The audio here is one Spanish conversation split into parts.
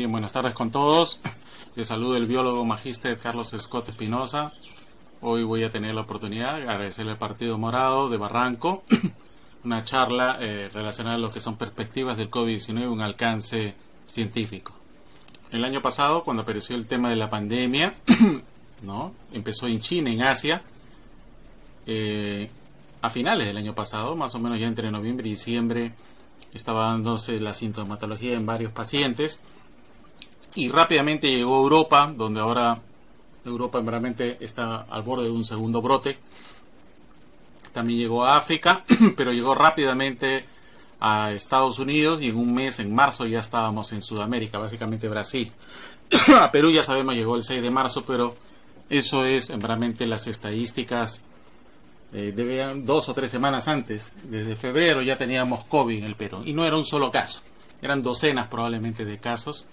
Bien, buenas tardes con todos. Les saluda el biólogo magíster Carlos Scott Espinosa. Hoy voy a tener la oportunidad de agradecerle al Partido Morado de Barranco una charla relacionada a lo que son perspectivas del COVID-19, un alcance científico. El año pasado, cuando apareció el tema de la pandemia, ¿no? Empezó en China, en Asia, a finales del año pasado, más o menos ya entre noviembre y diciembre, estaba dándose la sintomatología en varios pacientes y rápidamente llegó a Europa, donde ahora Europa realmente está al borde de un segundo brote. También llegó a África, pero llegó rápidamente a Estados Unidos y en un mes, en marzo, ya estábamos en Sudamérica, básicamente Brasil. A Perú ya sabemos llegó el 6 de marzo, pero eso es realmente las estadísticas de 2 o 3 semanas antes. Desde febrero ya teníamos COVID en el Perú y no era un solo caso, eran docenas probablemente de casos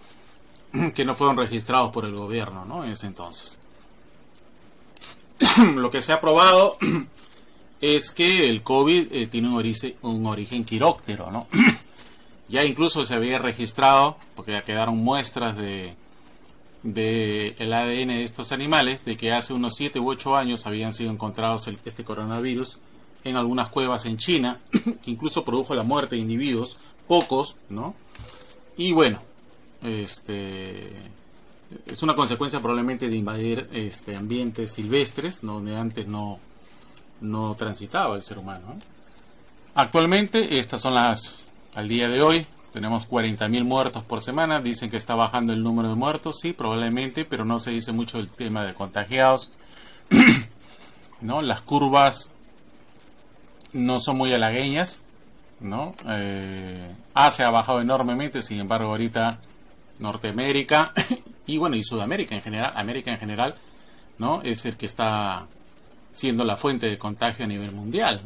que no fueron registrados por el gobierno, ¿no? En ese entonces. Lo que se ha probado es que el COVID tiene un origen quiróptero, ¿no? Ya incluso se había registrado, porque ya quedaron muestras de el ADN de estos animales, de que hace unos 7 u 8 años habían sido encontrados este coronavirus en algunas cuevas en China, que incluso produjo la muerte de individuos, pocos, ¿no? Y bueno, es una consecuencia probablemente de invadir ambientes silvestres, ¿no? Donde antes no transitaba el ser humano, ¿no? Actualmente, estas son al día de hoy, tenemos 40.000 muertos por semana. Dicen que está bajando el número de muertos, sí, probablemente, pero no se dice mucho el tema de contagiados, ¿no? Las curvas no son muy halagueñas, ¿no? Asia ha bajado enormemente, sin embargo, ahorita Norteamérica y bueno, y Sudamérica en general, América en general, ¿no? Es el que está siendo la fuente de contagio a nivel mundial.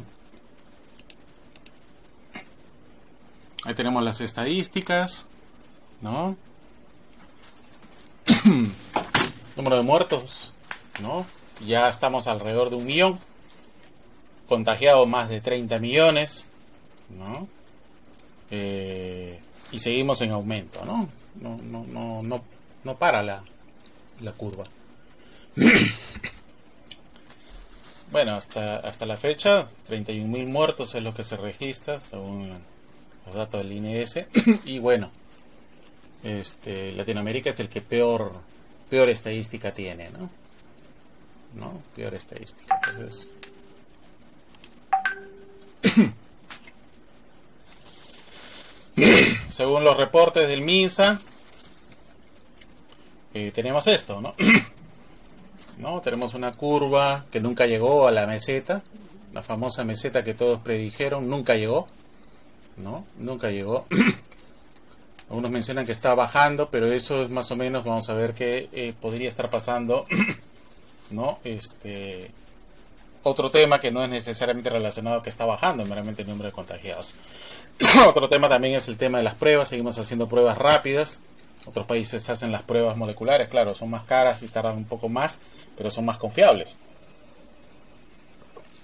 Ahí tenemos las estadísticas, ¿no? Número de muertos, ¿no? Ya estamos alrededor de 1 millón. Contagiados más de 30 millones, ¿no? Y seguimos en aumento, ¿no? No para la curva. Bueno, hasta la fecha, 31.000 muertos es lo que se registra, según los datos del INS. Y bueno, Latinoamérica es el que peor estadística tiene, ¿no? Peor estadística. Entonces, según los reportes del MINSA, tenemos esto, ¿no? ¿No? Tenemos una curva que nunca llegó a la meseta, la famosa meseta que todos predijeron, nunca llegó, ¿no? Nunca llegó. Algunos mencionan que está bajando, pero eso es más o menos, vamos a ver qué podría estar pasando, ¿no? Otro tema que no es necesariamente relacionado a que está bajando, meramente el número de contagiados. Otro tema también es el tema de las pruebas. Seguimos haciendo pruebas rápidas. Otros países hacen las pruebas moleculares, claro, son más caras y tardan un poco más, pero son más confiables.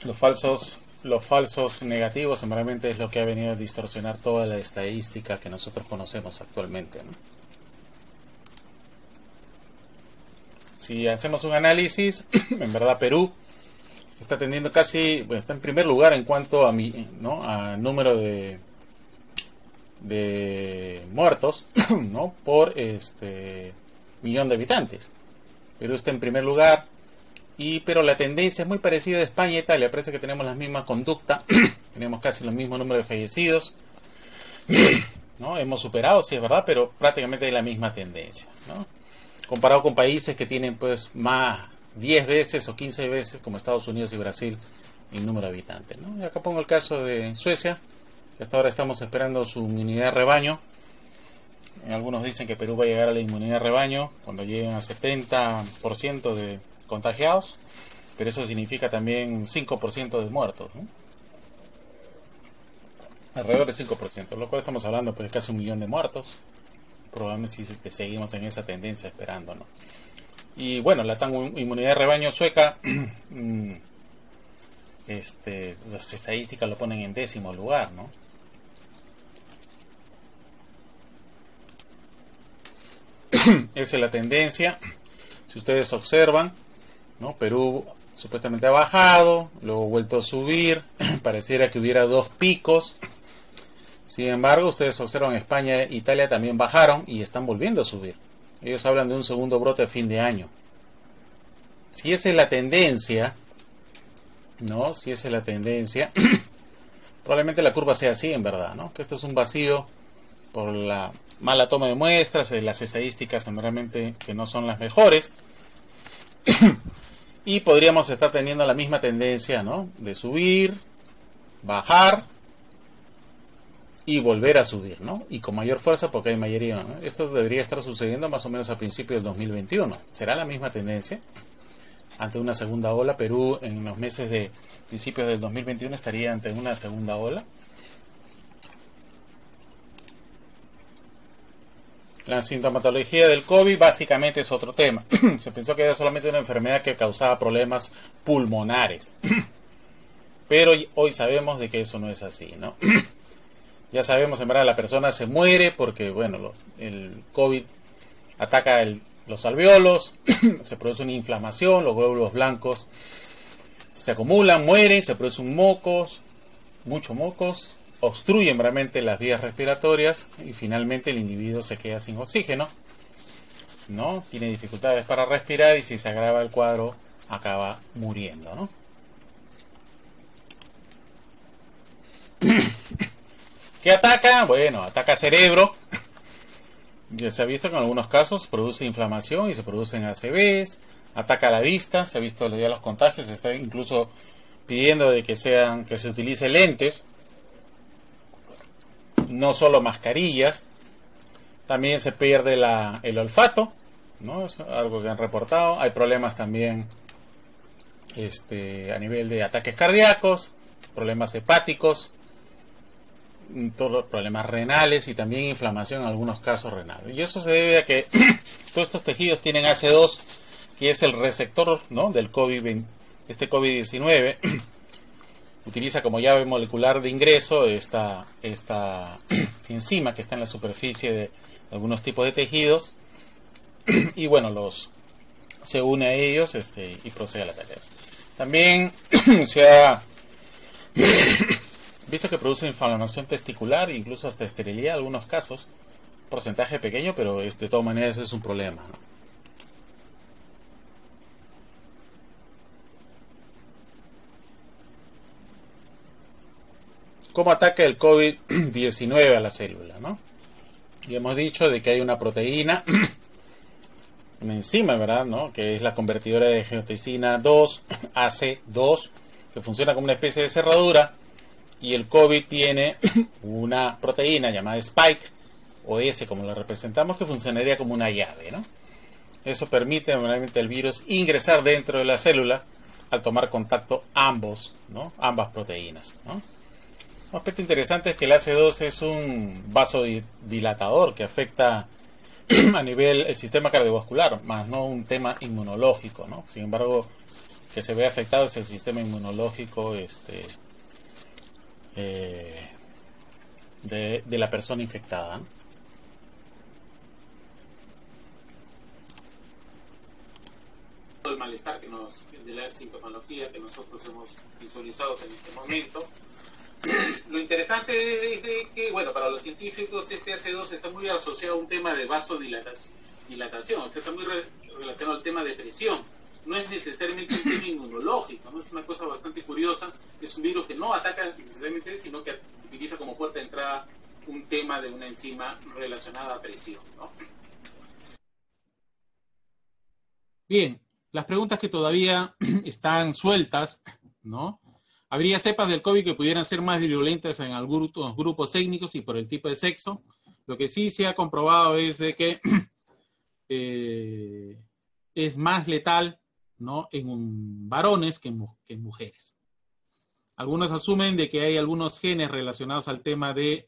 Los falsos negativos simplemente es lo que ha venido a distorsionar toda la estadística que nosotros conocemos actualmente, ¿no? Si hacemos un análisis, en verdad Perú está teniendo está en primer lugar en cuanto a número de muertos, ¿no? Por millón de habitantes. Perú está en primer lugar, pero la tendencia es muy parecida a España e Italia. Parece que tenemos la misma conducta, tenemos casi el mismo número de fallecidos, ¿no? Hemos superado, sí es verdad, pero prácticamente hay la misma tendencia, ¿no? Comparado con países que tienen pues más 10 veces o 15 veces, como Estados Unidos y Brasil, en número de habitantes, ¿no? Y acá pongo el caso de Suecia, que hasta ahora estamos esperando su inmunidad de rebaño. Algunos dicen que Perú va a llegar a la inmunidad de rebaño cuando lleguen a 70% de contagiados, pero eso significa también 5% de muertos, ¿no? Alrededor del 5%, lo cual estamos hablando pues de casi 1 millón de muertos. Probablemente si seguimos en esa tendencia esperando, ¿no? Y bueno, la tan inmunidad de rebaño sueca, las estadísticas lo ponen en 10º lugar, ¿no? Esa es la tendencia. Si ustedes observan, ¿no? Perú supuestamente ha bajado, luego ha vuelto a subir, pareciera que hubiera dos picos. Sin embargo, ustedes observan España e Italia también bajaron y están volviendo a subir. Ellos hablan de un segundo brote a fin de año. Si esa es la tendencia, ¿no? Si esa es la tendencia, probablemente la curva sea así en verdad, ¿no? Que esto es un vacío por la mala toma de muestras, las estadísticas realmente que no son las mejores. Y podríamos estar teniendo la misma tendencia, ¿no? De subir, bajar y volver a subir, ¿no? Y con mayor fuerza porque hay mayoría, ¿no? Esto debería estar sucediendo más o menos a principios del 2021. ¿Será la misma tendencia? Ante una segunda ola, Perú en los meses de principios del 2021 estaría ante una segunda ola. La sintomatología del COVID básicamente es otro tema. Se pensó que era solamente una enfermedad que causaba problemas pulmonares. Pero hoy sabemos de que eso no es así, ¿no? Ya sabemos, en verdad, la persona se muere porque, bueno, el COVID ataca los alveolos, se produce una inflamación, los glóbulos blancos se acumulan, mueren, se producen mocos, muchos mocos, obstruyen realmente las vías respiratorias y finalmente el individuo se queda sin oxígeno, ¿no? Tiene dificultades para respirar y si se agrava el cuadro acaba muriendo, ¿no? ¿Qué ataca? Bueno, ataca cerebro. Ya se ha visto que en algunos casos produce inflamación y se producen ACVs, ataca la vista, se ha visto ya los contagios, se está incluso pidiendo de que se utilice lentes, no solo mascarillas. También se pierde el olfato, ¿no? Es algo que han reportado. Hay problemas también a nivel de ataques cardíacos, problemas hepáticos, todos los problemas renales y también inflamación en algunos casos renales. Y eso se debe a que todos estos tejidos tienen AC2, que es el receptor, ¿no? Del COVID-19. Utiliza como llave molecular de ingreso esta enzima que está en la superficie de algunos tipos de tejidos. Y bueno, se une a ellos y procede al ataque. También se ha visto que produce inflamación testicular, incluso hasta esterilidad en algunos casos. Porcentaje pequeño, pero de todas maneras es un problema, ¿no? ¿Cómo ataca el COVID-19 a la célula, ¿no? Y hemos dicho de que hay una proteína, una enzima, ¿verdad?, ¿no? Que es la convertidora de angiotensina 2, AC2, que funciona como una especie de cerradura. Y el COVID tiene una proteína llamada Spike, o S como la representamos, que funcionaría como una llave, ¿no? Eso permite normalmente al virus ingresar dentro de la célula al tomar contacto ambas proteínas, ¿no? Un aspecto interesante es que el AC2 es un vasodilatador que afecta a nivel el sistema cardiovascular, más no un tema inmunológico, ¿no? Sin embargo, que se ve afectado es el sistema inmunológico de la persona infectada. El malestar de la sintomología que nosotros hemos visualizado en este momento. Lo interesante es que, bueno, para los científicos este AC2 está muy asociado a un tema de vasodilatación, o sea, está muy relacionado al tema de presión. No es necesariamente un tema inmunológico, ¿no? Es una cosa bastante curiosa. Es un virus que no ataca necesariamente, sino que utiliza como puerta de entrada un tema de una enzima relacionada a presión, ¿no? Bien, las preguntas que todavía están sueltas, ¿no? ¿Habría cepas del COVID que pudieran ser más virulentas en algunos grupos étnicos y por el tipo de sexo? Lo que sí se ha comprobado es de que es más letal, ¿no?, en varones que en mujeres. Algunos asumen de que hay algunos genes relacionados al tema de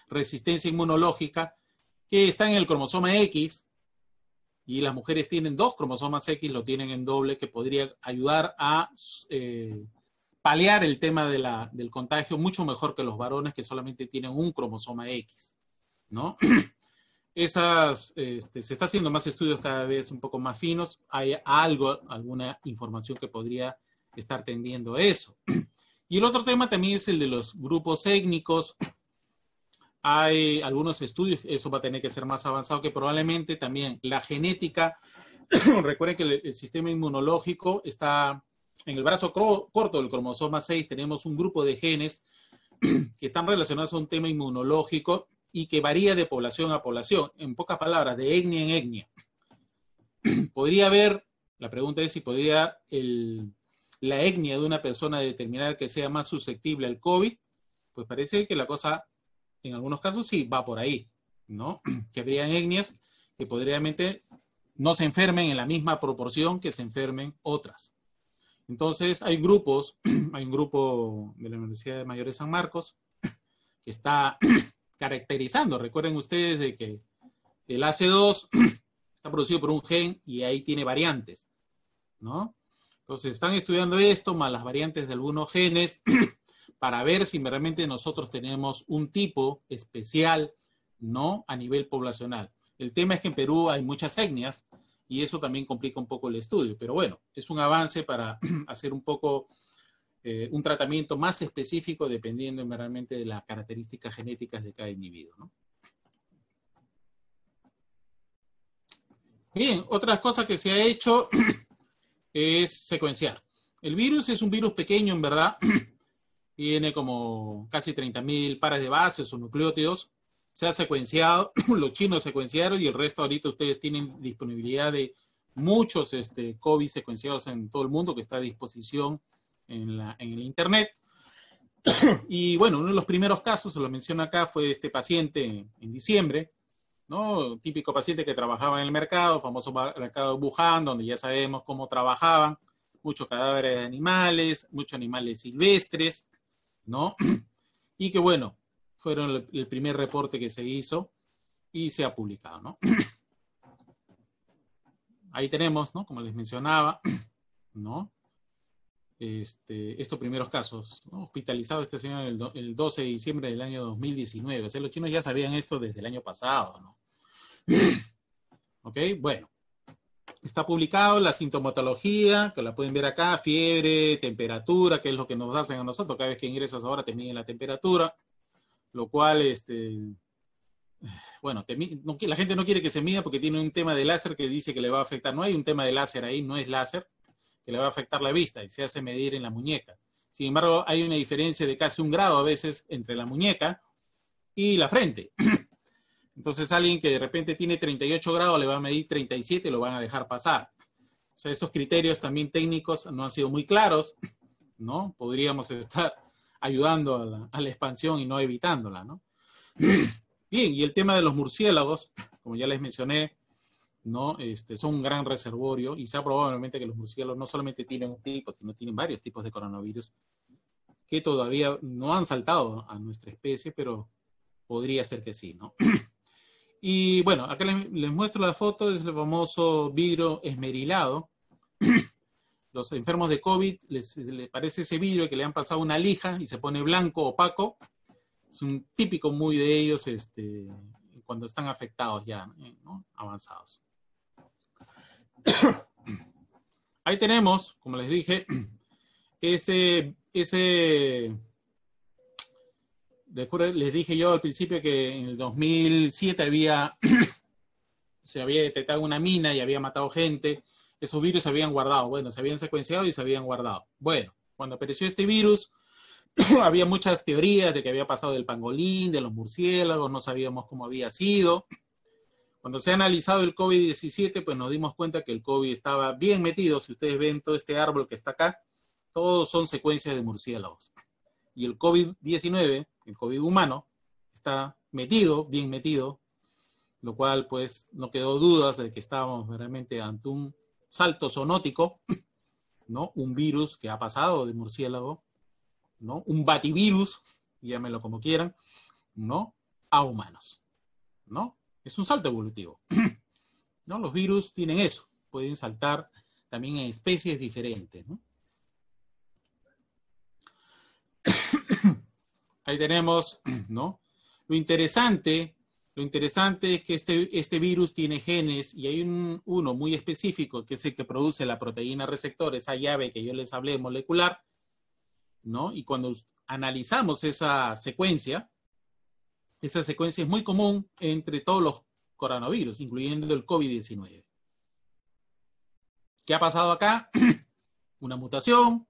resistencia inmunológica que están en el cromosoma X, y las mujeres tienen 2 cromosomas X, lo tienen en doble, que podría ayudar a paliar el tema del contagio mucho mejor que los varones que solamente tienen un cromosoma X, ¿no? se está haciendo más estudios cada vez un poco más finos. Hay alguna información que podría estar tendiendo a eso. Y el otro tema también es el de los grupos étnicos. Hay algunos estudios, eso va a tener que ser más avanzado, que probablemente también la genética. Recuerden que el sistema inmunológico está en el brazo corto del cromosoma 6, tenemos un grupo de genes que están relacionados a un tema inmunológico y que varía de población a población. En pocas palabras, de etnia en etnia. Podría haber, la pregunta es si podría la etnia de una persona determinar que sea más susceptible al COVID. Pues parece que la cosa, en algunos casos sí, va por ahí, ¿no? Que habrían etnias que podrían no se enfermen en la misma proporción que se enfermen otras. Entonces hay grupos, hay un grupo de la Universidad de Mayor de San Marcos que está caracterizando, recuerden ustedes de que el AC2 está producido por un gen y ahí tiene variantes, ¿no? Entonces están estudiando esto, más las variantes de algunos genes, para ver si realmente nosotros tenemos un tipo especial, ¿no? A nivel poblacional. El tema es que en Perú hay muchas etnias y eso también complica un poco el estudio, pero bueno, es un avance para hacer un poco un tratamiento más específico dependiendo realmente de las características genéticas de cada individuo, ¿no? Bien, otra cosa que se ha hecho es secuenciar. El virus es un virus pequeño, en verdad. Tiene como casi 30.000 pares de bases o nucleótidos. Se ha secuenciado, los chinos secuenciaron y el resto ahorita ustedes tienen disponibilidad de muchos COVID secuenciados en todo el mundo que está a disposición en el internet. Y bueno, uno de los primeros casos, se lo menciono acá, fue este paciente en diciembre, ¿no? Típico paciente que trabajaba en el mercado, famoso mercado de Wuhan, donde ya sabemos cómo trabajaban, muchos cadáveres de animales, muchos animales silvestres, ¿no? Y que bueno, fueron el primer reporte que se hizo y se ha publicado, ¿no? Ahí tenemos, ¿no? Como les mencionaba, ¿no? Estos primeros casos, ¿no? Hospitalizado este señor el 12 de diciembre del año 2019. O sea, los chinos ya sabían esto desde el año pasado, ¿no? Ok, bueno. Está publicado la sintomatología, que la pueden ver acá, fiebre, temperatura, que es lo que nos hacen a nosotros. Cada vez que ingresas ahora te miden la temperatura, lo cual, bueno, la gente no quiere que se mida porque tiene un tema de láser que dice que le va a afectar. No hay un tema de láser ahí, no es láser, que le va a afectar la vista y se hace medir en la muñeca. Sin embargo, hay una diferencia de casi 1 grado a veces entre la muñeca y la frente. Entonces alguien que de repente tiene 38 grados le va a medir 37 y lo van a dejar pasar. O sea, esos criterios también técnicos no han sido muy claros, ¿no? Podríamos estar ayudando a la expansión y no evitándola, ¿no? Bien, y el tema de los murciélagos, como ya les mencioné, ¿no? Son un gran reservorio y se ha probado probablemente que los murciélagos no solamente tienen un tipo, sino tienen varios tipos de coronavirus que todavía no han saltado a nuestra especie, pero podría ser que sí, ¿no? Y bueno, acá les muestro la foto, es el famoso vidrio esmerilado. Los enfermos de COVID les parece ese vidrio que le han pasado una lija y se pone blanco, opaco. Es un típico muy de ellos cuando están afectados ya, ¿no? Avanzados. Ahí tenemos, como les dije, les dije yo al principio que en el 2007 se había detectado una mina y había matado gente. Esos virus se habían guardado. Bueno, se habían secuenciado y se habían guardado. Bueno, cuando apareció este virus, había muchas teorías de que había pasado del pangolín, de los murciélagos, no sabíamos cómo había sido. Cuando se ha analizado el COVID-17, pues nos dimos cuenta que el COVID estaba bien metido. Si ustedes ven todo este árbol que está acá, todos son secuencias de murciélagos. Y el COVID-19, el COVID humano, está metido, bien metido, lo cual pues no quedó dudas de que estábamos realmente ante un salto zoonótico, ¿no? Un virus que ha pasado de murciélago, ¿no? Un bativirus, llámenlo como quieran, ¿no? A humanos, ¿no? Es un salto evolutivo, ¿no? Los virus tienen eso, pueden saltar también en especies diferentes, ¿no? Ahí tenemos, ¿no? Lo interesante Lo interesante es que este virus tiene genes y hay uno muy específico que es el que produce la proteína receptor, esa llave que yo les hablé molecular, ¿no? Y cuando analizamos esa secuencia es muy común entre todos los coronavirus, incluyendo el COVID-19. ¿Qué ha pasado acá? Una mutación,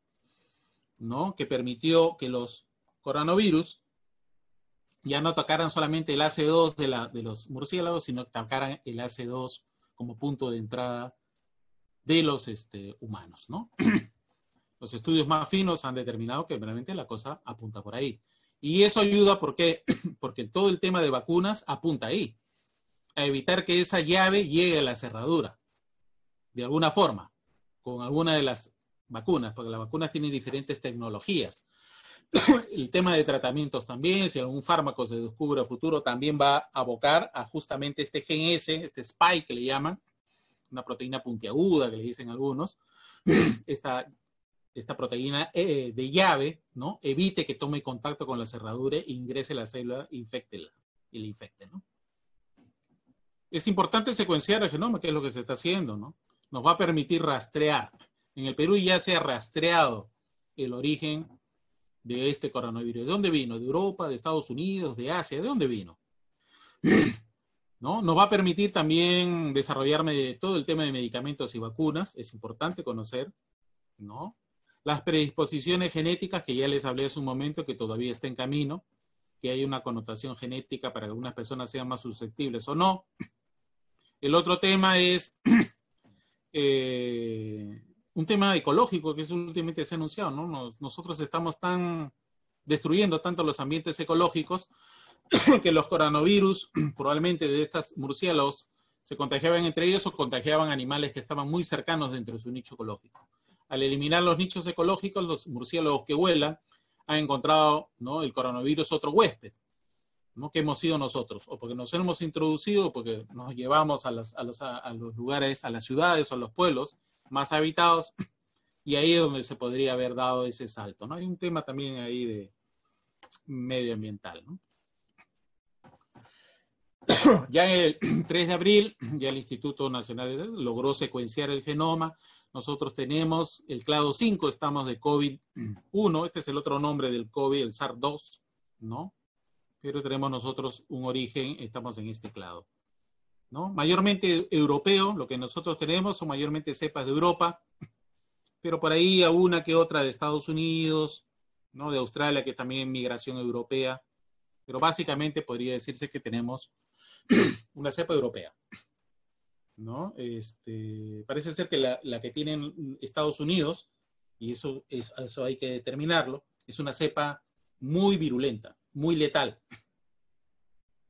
¿no? Que permitió que los coronavirus ya no tocaran solamente el AC2 de los murciélagos, sino que tocaran el AC2 como punto de entrada de los humanos, ¿no? Los estudios más finos han determinado que realmente la cosa apunta por ahí. Y eso ayuda porque todo el tema de vacunas apunta ahí, a evitar que esa llave llegue a la cerradura, de alguna forma, con alguna de las vacunas, porque las vacunas tienen diferentes tecnologías. El tema de tratamientos también, si algún fármaco se descubre a futuro, también va a abocar a justamente este gen S, este spike que le llaman, una proteína puntiaguda que le dicen algunos, esta proteína de llave, ¿no? Evite que tome contacto con la cerradura e ingrese la célula y la infecte, ¿no? Es importante secuenciar el genoma, que es lo que se está haciendo, ¿no? Nos va a permitir rastrear. En el Perú ya se ha rastreado el origen de este coronavirus. ¿De dónde vino? ¿De Europa, de Estados Unidos, de Asia? ¿De dónde vino? ¿No? Nos va a permitir también desarrollar todo el tema de medicamentos y vacunas. Es importante conocer, ¿no? Las predisposiciones genéticas, que ya les hablé hace un momento, que todavía está en camino, que hay una connotación genética para que algunas personas sean más susceptibles o no. El otro tema es un tema ecológico, que es últimamente se ha anunciado, ¿no? Nosotros estamos destruyendo tanto los ambientes ecológicos que los coronavirus, probablemente de estos murciélagos, se contagiaban entre ellos o contagiaban animales que estaban muy cercanos dentro de su nicho ecológico. Al eliminar los nichos ecológicos, los murciélagos que vuelan han encontrado, ¿no?, el coronavirus otro huésped, ¿no?, que hemos sido nosotros, o porque nos hemos introducido, o porque nos llevamos a los lugares, a las ciudades o a los pueblos más habitados, y ahí es donde se podría haber dado ese salto, ¿no? Hay un tema también ahí de medioambiental, ¿no? Ya en el 3 de abril, ya el Instituto Nacional de Salud logró secuenciar el genoma. Nosotros tenemos el clado 5, estamos de COVID-1, este es el otro nombre del COVID, el SARS-2, ¿no? Pero tenemos nosotros un origen, estamos en este clado, ¿no? Mayormente europeo, lo que nosotros tenemos son mayormente cepas de Europa, pero por ahí a una que otra de Estados Unidos, ¿no?, de Australia, que también migración europea, pero básicamente podría decirse que tenemos una cepa europea, ¿no? Parece ser que la que tienen Estados Unidos, y eso hay que determinarlo, es una cepa muy virulenta, muy letal.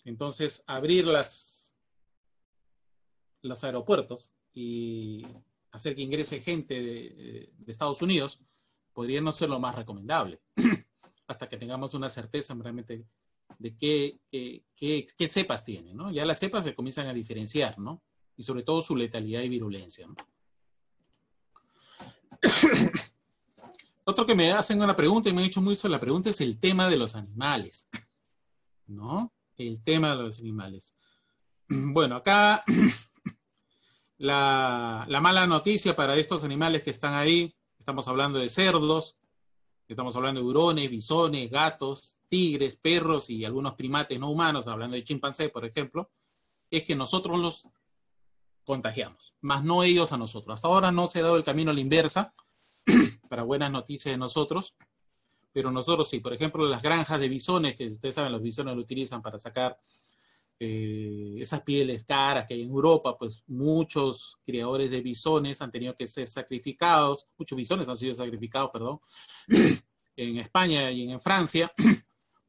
Entonces, abrir los aeropuertos y hacer que ingrese gente de Estados Unidos podría no ser lo más recomendable, hasta que tengamos una certeza realmente de qué cepas tienen, ¿no? Ya las cepas se comienzan a diferenciar, ¿no? Y sobre todo su letalidad y virulencia, ¿no? Otro que me hacen una pregunta y me han hecho mucho la pregunta es el tema de los animales, ¿no? El tema de los animales. Bueno, acá la mala noticia para estos animales que están ahí, estamos hablando de cerdos, estamos hablando de hurones, bisones, gatos, tigres, perros y algunos primates no humanos, hablando de chimpancés, por ejemplo, es que nosotros los contagiamos, más no ellos a nosotros. Hasta ahora no se ha dado el camino a la inversa, para buenas noticias de nosotros, pero nosotros sí. Por ejemplo, las granjas de bisones, que ustedes saben, los bisones lo utilizan para sacar esas pieles caras que hay en Europa, pues muchos criadores de bisones han tenido que ser sacrificados, muchos bisones han sido sacrificados, perdón, en España y en Francia,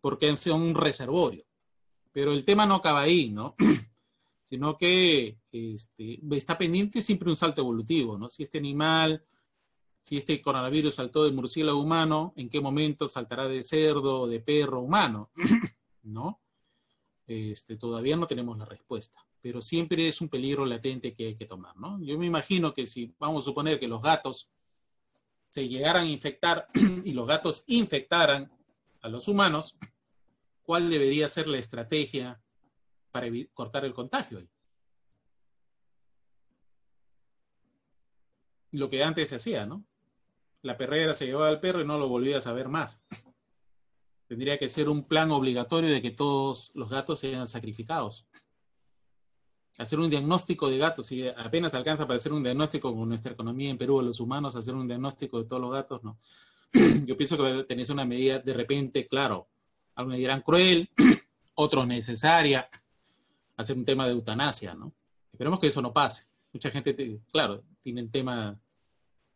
porque son un reservorio. Pero el tema no acaba ahí, ¿no? Sino que está pendiente siempre un salto evolutivo, ¿no? Si este coronavirus saltó de murciélago humano, ¿en qué momento saltará de cerdo, de perro humano? ¿No? Todavía no tenemos la respuesta, pero siempre es un peligro latente que hay que tomar, ¿no? Yo me imagino que si vamos a suponer que los gatos se llegaran a infectar y los gatos infectaran a los humanos, ¿cuál debería ser la estrategia para cortar el contagio ahí. Lo que antes se hacía, ¿no? La perrera se llevaba al perro y no lo volvías a ver más. Tendría que ser un plan obligatorio de que todos los gatos sean sacrificados. Hacer un diagnóstico de gatos, si apenas alcanza para hacer un diagnóstico con nuestra economía en Perú, los humanos, hacer un diagnóstico de todos los gatos, no. Yo pienso que tenés una medida de repente, claro, algunos dirán cruel, otros necesaria, hacer un tema de eutanasia, ¿no? Esperemos que eso no pase. Mucha gente, claro, tiene el tema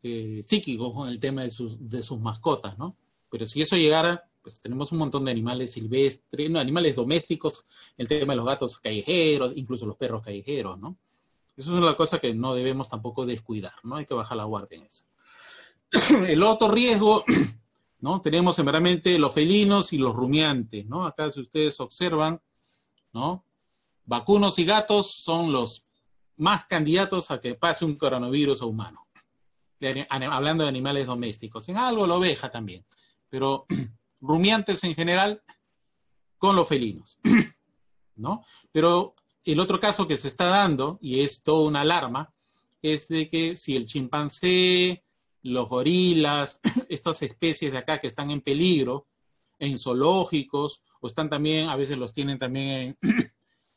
psíquico con el tema de sus mascotas, ¿no? Pero si eso llegara, pues tenemos un montón de animales silvestres, no, animales domésticos, el tema de los gatos callejeros, incluso los perros callejeros, ¿no? Eso es una cosa que no debemos tampoco descuidar, ¿no? Hay que bajar la guardia en eso. El otro riesgo, ¿no? Tenemos severamente los felinos y los rumiantes, ¿no? Acá si ustedes observan, ¿no? Vacunos y gatos son los más candidatos a que pase un coronavirus a humano. Hablando de animales domésticos. En algo la oveja también. Pero rumiantes en general con los felinos, ¿no? Pero el otro caso que se está dando, y es toda una alarma, es de que si el chimpancé, los gorilas, estas especies de acá que están en peligro, en zoológicos, o están también, a veces los tienen también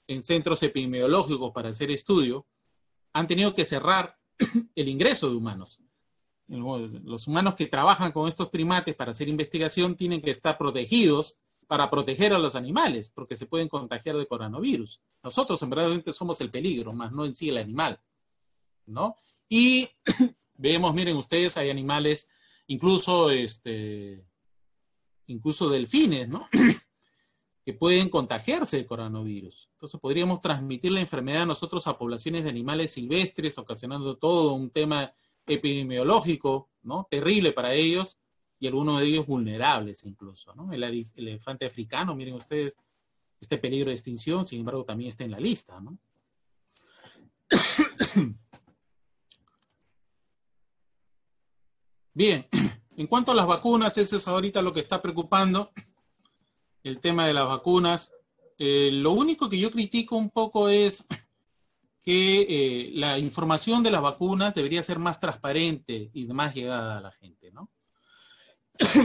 en centros epidemiológicos para hacer estudio, han tenido que cerrar el ingreso de humanos. Los humanos que trabajan con estos primates para hacer investigación tienen que estar protegidos para proteger a los animales, porque se pueden contagiar de coronavirus. Nosotros en verdad somos el peligro, más no en sí el animal, ¿no? Y vemos, miren ustedes, hay animales, incluso delfines, ¿no? Que pueden contagiarse de coronavirus. Entonces podríamos transmitir la enfermedad nosotros a poblaciones de animales silvestres, ocasionando todo un tema epidemiológico, ¿no? Terrible para ellos, y algunos de ellos vulnerables incluso, ¿no? El elefante africano, miren ustedes, este peligro de extinción, sin embargo, también está en la lista, ¿no? Bien, en cuanto a las vacunas, eso es ahorita lo que está preocupando, el tema de las vacunas. Lo único que yo critico un poco es que la información de las vacunas debería ser más transparente y más llegada a la gente, ¿no?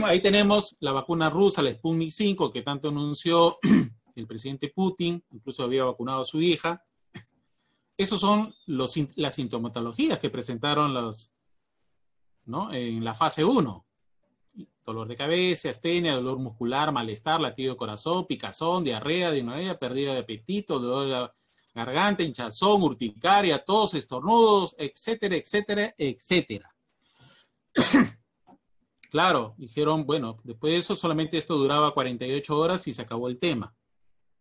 Ahí tenemos la vacuna rusa, la Sputnik 5, que tanto anunció el presidente Putin, incluso había vacunado a su hija. Esos son las sintomatologías que presentaron ¿no? En la fase 1. Dolor de cabeza, astenia, dolor muscular, malestar, latido de corazón, picazón, diarrea, disnea, pérdida de apetito, dolor de la garganta, hinchazón, urticaria, tos, estornudos, etcétera, etcétera, etcétera. Claro, dijeron, bueno, después de eso solamente esto duraba 48 horas y se acabó el tema,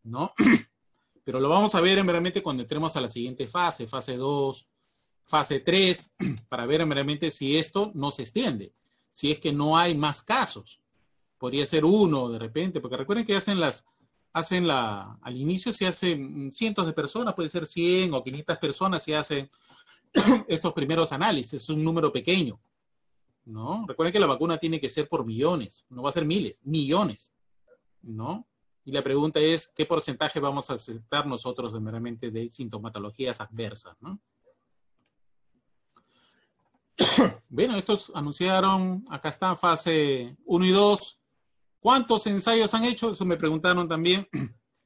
¿no? Pero lo vamos a ver realmente cuando entremos a la siguiente fase, fase 2, fase 3, para ver realmente si esto no se extiende, si es que no hay más casos. Podría ser uno de repente, porque recuerden que al inicio se hacen cientos de personas, puede ser 100 o 500 personas, se hacen estos primeros análisis, es un número pequeño, ¿no? Recuerden que la vacuna tiene que ser por millones, no va a ser miles, millones, ¿no? Y la pregunta es, ¿qué porcentaje vamos a aceptar nosotros meramente de sintomatologías adversas, ¿no? Bueno, estos anunciaron, acá están, fase 1 y 2. ¿Cuántos ensayos han hecho? Eso me preguntaron también.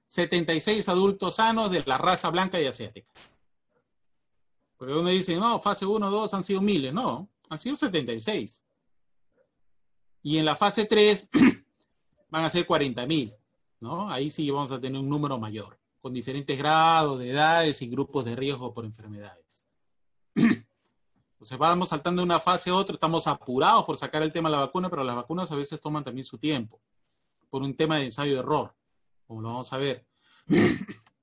76 adultos sanos de la raza blanca y asiática. Porque uno dice, no, fase 1, 2 han sido miles. No, han sido 76. Y en la fase 3 van a ser 40.000, ¿no? Ahí sí vamos a tener un número mayor, con diferentes grados de edades y grupos de riesgo por enfermedades. Entonces vamos saltando de una fase a otra, estamos apurados por sacar el tema de la vacuna, pero las vacunas a veces toman también su tiempo, por un tema de ensayo-error, como lo vamos a ver,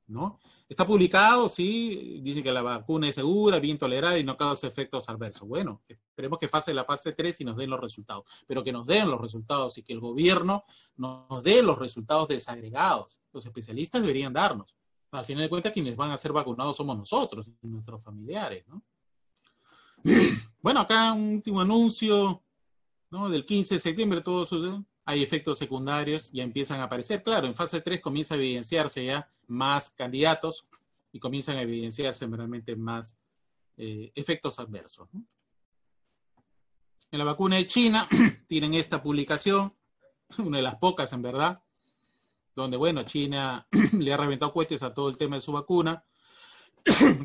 ¿no? Está publicado, sí, dice que la vacuna es segura, bien tolerada y no causa efectos adversos. Bueno, esperemos que pase la fase 3 y nos den los resultados, pero que nos den los resultados y que el gobierno nos dé los resultados desagregados. Los especialistas deberían darnos. Al final de cuentas, quienes van a ser vacunados somos nosotros y nuestros familiares, ¿no? Bueno, acá un último anuncio, ¿no? Del 15 de septiembre, todo eso, hay efectos secundarios, ya empiezan a aparecer. Claro, en fase 3 comienza a evidenciarse ya más candidatos y comienzan a evidenciarse realmente más efectos adversos, ¿no? En la vacuna de China tienen esta publicación, una de las pocas en verdad, donde, bueno, China le ha reventado cohetes a todo el tema de su vacuna,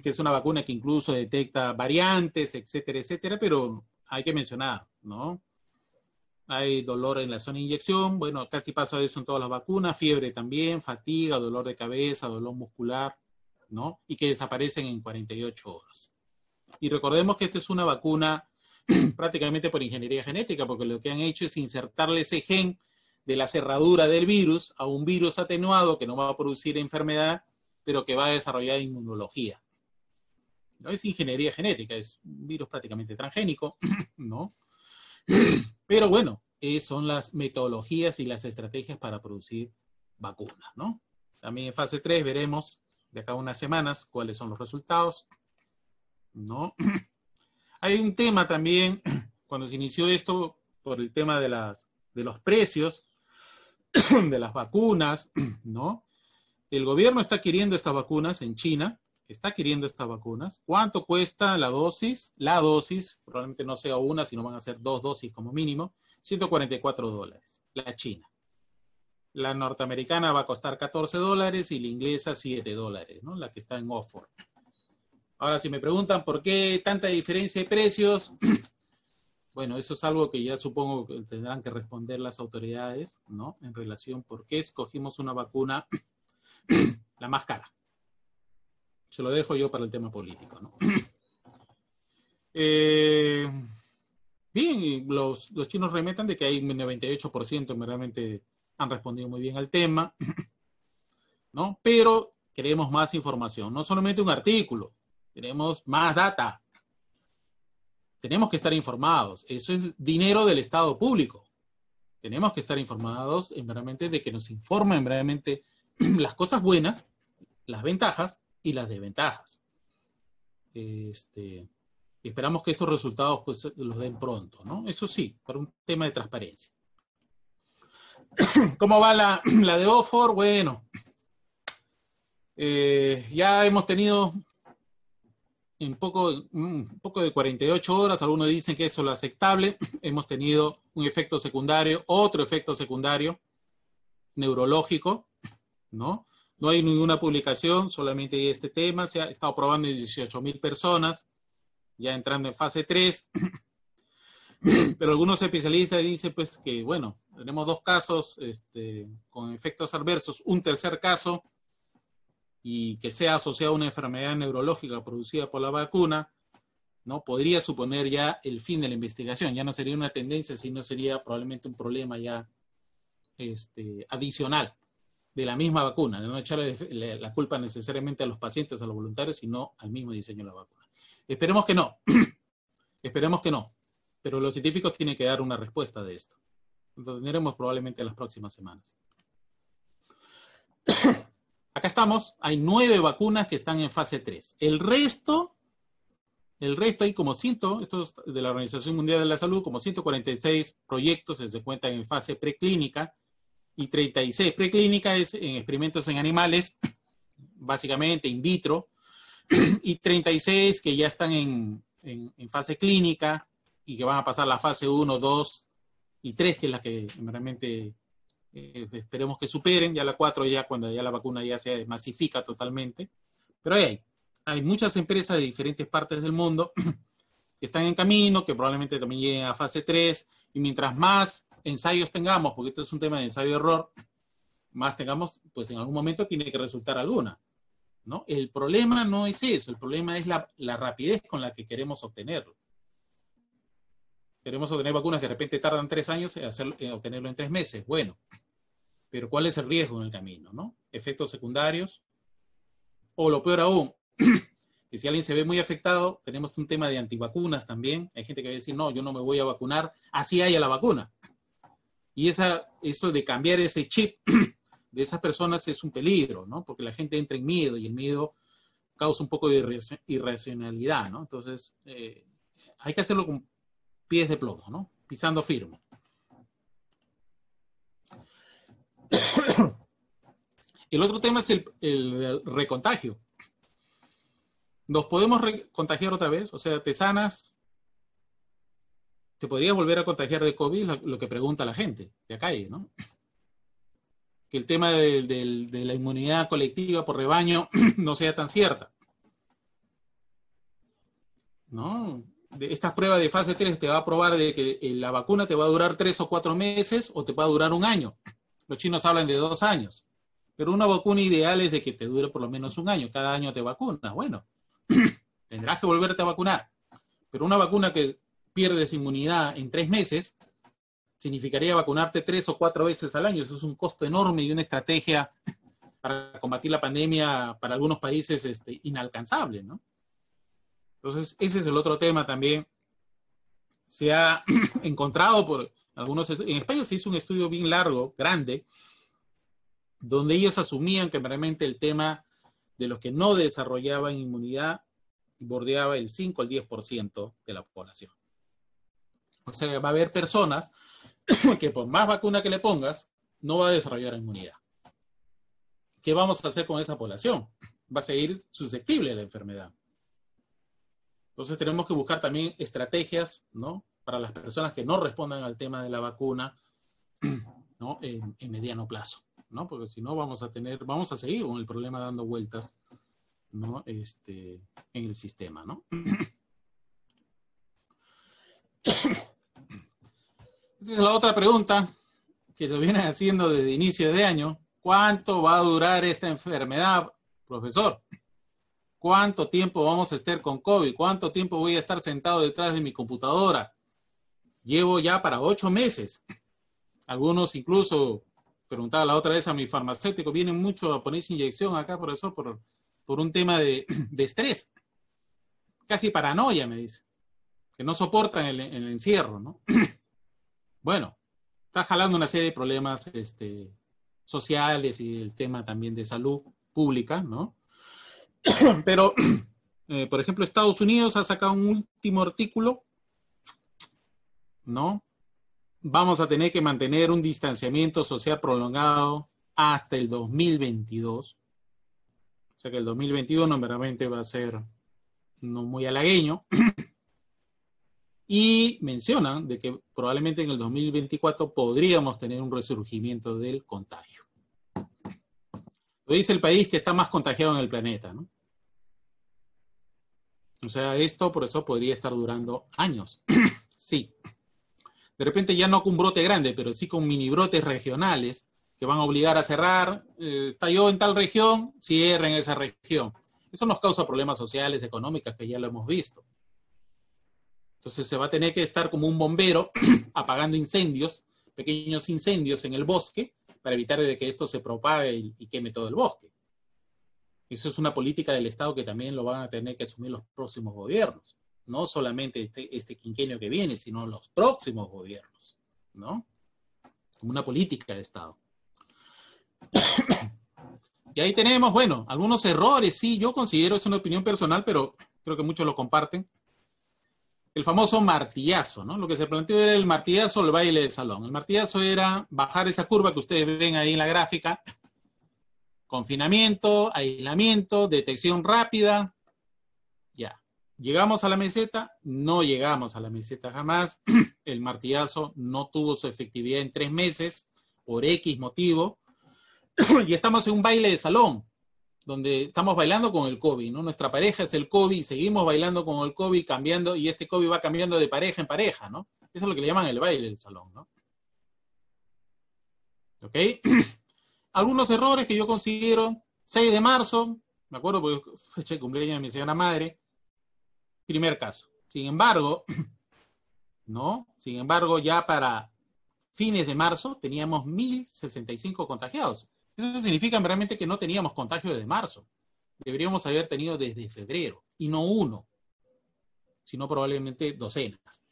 que es una vacuna que incluso detecta variantes, etcétera, etcétera, pero hay que mencionar, ¿no? Hay dolor en la zona de inyección, bueno, casi pasa eso en todas las vacunas, fiebre también, fatiga, dolor de cabeza, dolor muscular, ¿no? Y que desaparecen en 48 horas. Y recordemos que esta es una vacuna prácticamente por ingeniería genética, porque lo que han hecho es insertarle ese gen de la cerradura del virus a un virus atenuado que no va a producir enfermedad, pero que va a desarrollar inmunología. No es ingeniería genética, es un virus prácticamente transgénico, ¿no? Pero bueno, son las metodologías y las estrategias para producir vacunas, ¿no? También en fase 3 veremos de acá a unas semanas cuáles son los resultados, ¿no? Hay un tema también, cuando se inició esto, por el tema de los precios de las vacunas, ¿no? El gobierno está adquiriendo estas vacunas en China, está adquiriendo estas vacunas. ¿Cuánto cuesta la dosis? La dosis, probablemente no sea una, sino van a ser 2 dosis como mínimo, $144, la china. La norteamericana va a costar $14 y la inglesa $7, ¿no? La que está en Oxford. Ahora, si me preguntan por qué tanta diferencia de precios, bueno, eso es algo que ya supongo que tendrán que responder las autoridades, ¿no? En relación por qué escogimos una vacuna la más cara. Se lo dejo yo para el tema político, ¿no? Bien, los chinos remetan de que hay un 98% realmente han respondido muy bien al tema, ¿no? Pero queremos más información, no solamente un artículo. Queremos más data. Tenemos que estar informados. Eso es dinero del Estado público. Tenemos que estar informados realmente de que nos informen realmente las cosas buenas, las ventajas y las desventajas. Esperamos que estos resultados pues los den pronto, ¿no? Eso sí, por un tema de transparencia. ¿Cómo va la de Oxford? Bueno, ya hemos tenido un poco de 48 horas, algunos dicen que eso es lo aceptable, hemos tenido un efecto secundario, otro efecto secundario, neurológico, ¿no? No hay ninguna publicación, solamente este tema, se ha estado probando en 18,000 personas, ya entrando en fase 3, pero algunos especialistas dicen pues que, bueno, tenemos 2 casos con efectos adversos, un tercer caso, y que sea asociado a una enfermedad neurológica producida por la vacuna, ¿no? Podría suponer ya el fin de la investigación. Ya no sería una tendencia, sino sería probablemente un problema ya adicional de la misma vacuna. No echarle la culpa necesariamente a los pacientes, a los voluntarios, sino al mismo diseño de la vacuna. Esperemos que no. Esperemos que no. Pero los científicos tienen que dar una respuesta de esto. Lo tendremos probablemente en las próximas semanas. Acá estamos, hay 9 vacunas que están en fase 3. El resto hay como 100, esto es de la Organización Mundial de la Salud, como 146 proyectos se cuentan en fase preclínica y 36. Preclínica es en experimentos en animales, básicamente in vitro, y 36 que ya están en fase clínica y que van a pasar la fase 1, 2 y 3, que es la que realmente esperemos que superen, ya la 4 ya cuando ya la vacuna ya se masifica totalmente. Pero hay muchas empresas de diferentes partes del mundo que están en camino, que probablemente también lleguen a fase 3, y mientras más ensayos tengamos, porque esto es un tema de ensayo-error, más tengamos, pues en algún momento tiene que resultar alguna, ¿no? El problema no es eso, el problema es la rapidez con la que queremos obtenerlo. Queremos obtener vacunas que de repente tardan 3 años en obtenerlo en 3 meses. Bueno, pero ¿cuál es el riesgo en el camino, no? Efectos secundarios, o lo peor aún, que si alguien se ve muy afectado, tenemos un tema de antivacunas también. Hay gente que va a decir, no, yo no me voy a vacunar, así haya la vacuna. Y eso de cambiar ese chip de esas personas es un peligro, ¿no? Porque la gente entra en miedo y el miedo causa un poco de irracionalidad, ¿no? Entonces, hay que hacerlo con pies de plomo, ¿no? Pisando firme. El otro tema es el recontagio. ¿Nos podemos contagiar otra vez? O sea, te sanas, te podrías volver a contagiar de COVID, lo que pregunta la gente de la calle, ¿no? Que el tema de la inmunidad colectiva por rebaño no sea tan cierta, ¿no? Estas pruebas de fase 3 te va a probar de que la vacuna te va a durar 3 o 4 meses o te va a durar un año. Los chinos hablan de 2 años. Pero una vacuna ideal es de que te dure por lo menos un año. Cada año te vacunas. Bueno, tendrás que volverte a vacunar. Pero una vacuna que pierdes inmunidad en 3 meses significaría vacunarte 3 o 4 veces al año. Eso es un costo enorme y una estrategia para combatir la pandemia para algunos países inalcanzable, ¿no? Entonces, ese es el otro tema también. Se ha encontrado por algunos... En España se hizo un estudio bien largo, grande, donde ellos asumían que realmente el tema de los que no desarrollaban inmunidad bordeaba el 5 al 10% de la población. O sea, va a haber personas que por más vacuna que le pongas, no va a desarrollar inmunidad. ¿Qué vamos a hacer con esa población? Va a seguir susceptible a la enfermedad. Entonces tenemos que buscar también estrategias, ¿no? Para las personas que no respondan al tema de la vacuna, ¿no? En mediano plazo, ¿no? Porque si no vamos a seguir con el problema dando vueltas, ¿no? En el sistema, ¿no? Esa es la otra pregunta que lo vienen haciendo desde inicio de año. ¿Cuánto va a durar esta enfermedad, profesor? ¿Cuánto tiempo vamos a estar con COVID? ¿Cuánto tiempo voy a estar sentado detrás de mi computadora? Llevo ya para 8 meses. Algunos incluso, preguntaba la otra vez a mi farmacéutico, vienen mucho a ponerse inyección acá, profesor, por un tema de estrés. Casi paranoia, me dice. Que no soportan el encierro, ¿no? Bueno, está jalando una serie de problemas sociales y el tema también de salud pública, ¿no? Pero, por ejemplo, Estados Unidos ha sacado un último artículo, ¿no? Vamos a tener que mantener un distanciamiento social prolongado hasta el 2022. O sea que el 2021 verdaderamente va a ser no muy halagüeño. Y mencionan de que probablemente en el 2024 podríamos tener un resurgimiento del contagio. Lo dice el país que está más contagiado en el planeta, ¿no? O sea, esto por eso podría estar durando años. Sí. De repente ya no con un brote grande, pero sí con mini brotes regionales que van a obligar a cerrar. Estalló en tal región, cierren esa región. Eso nos causa problemas sociales, económicos, que ya lo hemos visto. Entonces se va a tener que estar como un bombero apagando incendios, pequeños incendios en el bosque, para evitar de que esto se propague y queme todo el bosque. Eso es una política del Estado que también lo van a tener que asumir los próximos gobiernos. No solamente este quinquenio que viene, sino los próximos gobiernos, ¿no? Como una política de Estado. Y ahí tenemos, bueno, algunos errores, sí, yo considero, es una opinión personal, pero creo que muchos lo comparten. El famoso martillazo, ¿no? Lo que se planteó era el martillazo, el baile del salón. El martillazo era bajar esa curva que ustedes ven ahí en la gráfica. Confinamiento, aislamiento, detección rápida. Ya. ¿Llegamos a la meseta? No llegamos a la meseta jamás. El martillazo no tuvo su efectividad en 3 meses por X motivo. Y estamos en un baile de salón, donde estamos bailando con el COVID, ¿no? Nuestra pareja es el COVID y seguimos bailando con el COVID, cambiando, y este COVID va cambiando de pareja en pareja, ¿no? Eso es lo que le llaman el baile del salón, ¿no? ¿Ok? Algunos errores que yo considero, 6 de marzo, me acuerdo porque fecha de cumpleaños de mi señora madre, primer caso. Sin embargo, ¿no? Sin embargo, ya para fines de marzo teníamos 1.065 contagiados. Eso significa realmente que no teníamos contagio desde marzo. Deberíamos haber tenido desde febrero, y no uno, sino probablemente docenas.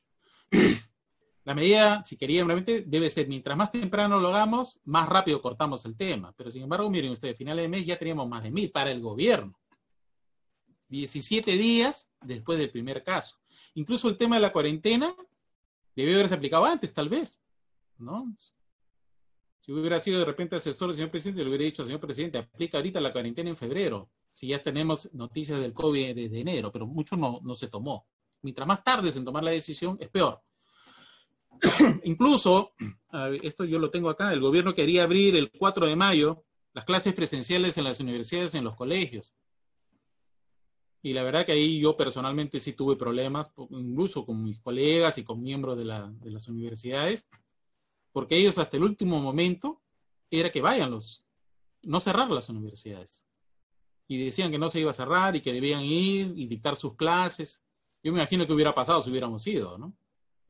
La medida, si querían realmente, debe ser, mientras más temprano lo hagamos, más rápido cortamos el tema. Pero sin embargo, miren ustedes, a finales de mes ya teníamos más de 1.000 para el gobierno. 17 días después del primer caso. Incluso el tema de la cuarentena debió haberse aplicado antes, tal vez, ¿no? Si hubiera sido de repente asesor del señor presidente, le hubiera dicho, señor presidente, aplica ahorita la cuarentena en febrero, si ya tenemos noticias del COVID desde enero, pero mucho no se tomó. Mientras más tardes en tomar la decisión, es peor. Incluso, esto yo lo tengo acá, el gobierno quería abrir el 4 de mayo las clases presenciales en las universidades, en los colegios. Y la verdad que ahí yo personalmente sí tuve problemas, incluso con mis colegas y con miembros de las universidades, porque ellos hasta el último momento era que vayan no cerrar las universidades. Y decían que no se iba a cerrar y que debían ir y dictar sus clases. Yo me imagino que hubiera pasado si hubiéramos ido, ¿no?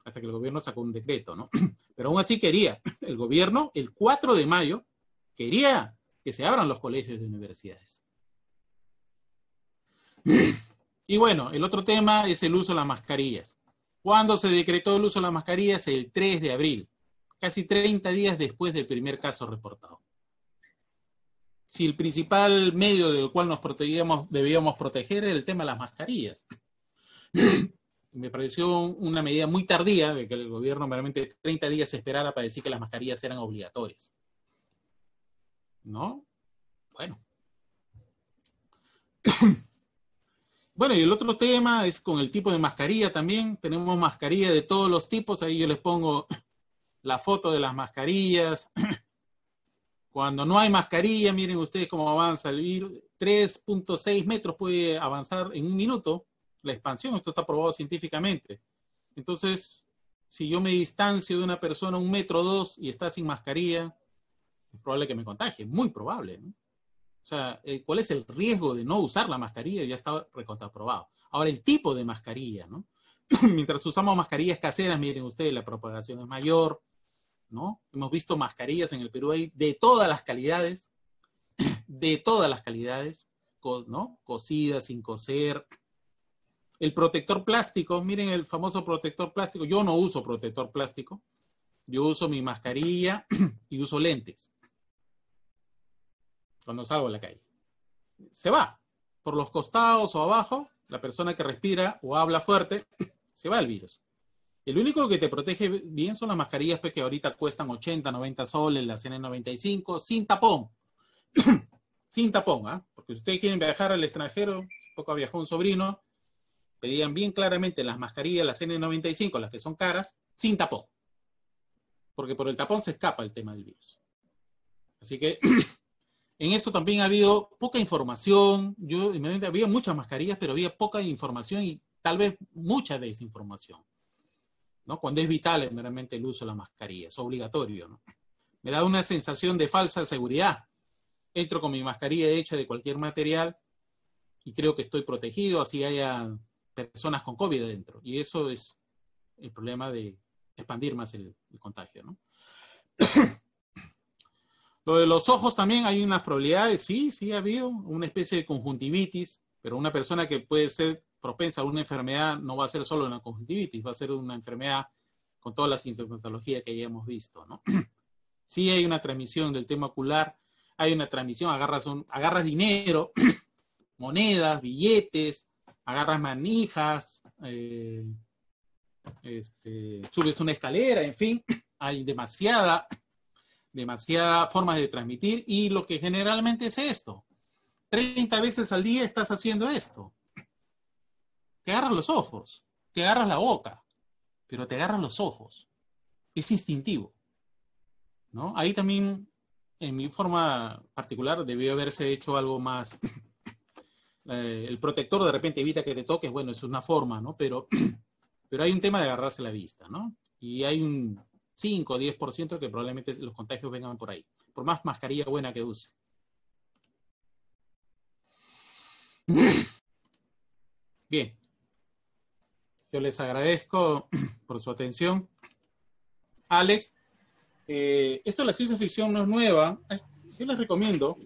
Hasta que el gobierno sacó un decreto, ¿no? Pero aún así quería, el gobierno, el 4 de mayo, quería que se abran los colegios y universidades. Y bueno, el otro tema es el uso de las mascarillas. ¿Cuándo se decretó el uso de las mascarillas? El 3 de abril, casi 30 días después del primer caso reportado. Si el principal medio del cual debíamos proteger era el tema de las mascarillas. Me pareció una medida muy tardía de que el gobierno realmente 30 días esperara para decir que las mascarillas eran obligatorias. ¿No? Bueno. Bueno, y el otro tema es con el tipo de mascarilla también. Tenemos mascarilla de todos los tipos. Ahí yo les pongo la foto de las mascarillas. Cuando no hay mascarilla, miren ustedes cómo avanza el virus. 3.6 metros puede avanzar en un minuto la expansión. Esto está probado científicamente. Entonces, si yo me distancio de una persona 1 metro o 2 y está sin mascarilla, es probable que me contagie. Muy probable, ¿no? O sea, ¿cuál es el riesgo de no usar la mascarilla? Ya está recontraprobado. Ahora, el tipo de mascarilla, ¿no? Mientras usamos mascarillas caseras, miren ustedes, la propagación es mayor, ¿no? Hemos visto mascarillas en el Perú ahí de todas las calidades, ¿no? Cosidas, sin coser. El protector plástico, miren el famoso protector plástico. Yo no uso protector plástico. Yo uso mi mascarilla y uso lentes cuando salgo a la calle. Se va por los costados o abajo, la persona que respira o habla fuerte, se va el virus. El único que te protege bien son las mascarillas que ahorita cuestan 80, 90 soles, las N95, sin tapón. Sin tapón, ¿ah? Porque si ustedes quieren viajar al extranjero, hace poco viajó un sobrino, pedían bien claramente las mascarillas, las N95, las que son caras, sin tapón. Porque por el tapón se escapa el tema del virus. Así que en eso también ha habido poca información. Había muchas mascarillas, pero había poca información y tal vez mucha desinformación, ¿no? Cuando es vital meramente el uso de la mascarilla, es obligatorio, ¿no? Me da una sensación de falsa seguridad. Entro con mi mascarilla hecha de cualquier material y creo que estoy protegido, así haya personas con COVID adentro. Y eso es el problema de expandir más el contagio, ¿no? Lo de los ojos también hay unas probabilidades, sí ha habido una especie de conjuntivitis, pero una persona que puede ser propensa a una enfermedad no va a ser solo una conjuntivitis, va a ser una enfermedad con toda la sintomatología que ya hemos visto, ¿no? Sí hay una transmisión del tema ocular, hay una transmisión, agarras dinero, monedas, billetes, agarras manijas, subes una escalera, en fin, hay demasiadas formas de transmitir y lo que generalmente es esto. 30 veces al día estás haciendo esto. Te agarras los ojos, te agarras la boca, pero te agarran los ojos. Es instintivo, ¿no? Ahí también, en mi forma particular, debió haberse hecho algo más. El protector de repente evita que te toques, bueno, es una forma, ¿no? Pero hay un tema de agarrarse la vista, ¿no? Y hay un 5 o 10% que probablemente los contagios vengan por ahí, por más mascarilla buena que use. Bien. Yo les agradezco por su atención. Alex, esto de la ciencia ficción no es nueva. Yo les recomiendo.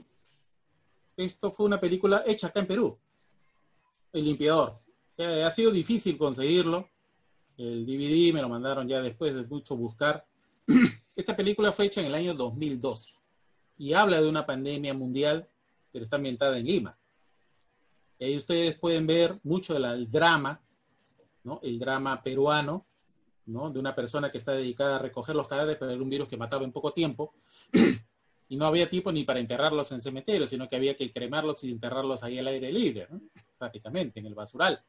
Esto fue una película hecha acá en Perú. El Limpiador. Ha sido difícil conseguirlo. El DVD me lo mandaron ya después de mucho buscar. Esta película fue hecha en el año 2012 y habla de una pandemia mundial, pero está ambientada en Lima. Y ahí ustedes pueden ver mucho del drama, ¿no? El drama peruano ¿no? De una persona que está dedicada a recoger los cadáveres, pero era un virus que mataba en poco tiempo, y no había tiempo ni para enterrarlos en cementerios, sino que había que cremarlos y enterrarlos ahí al aire libre, ¿no? Prácticamente, en el basural,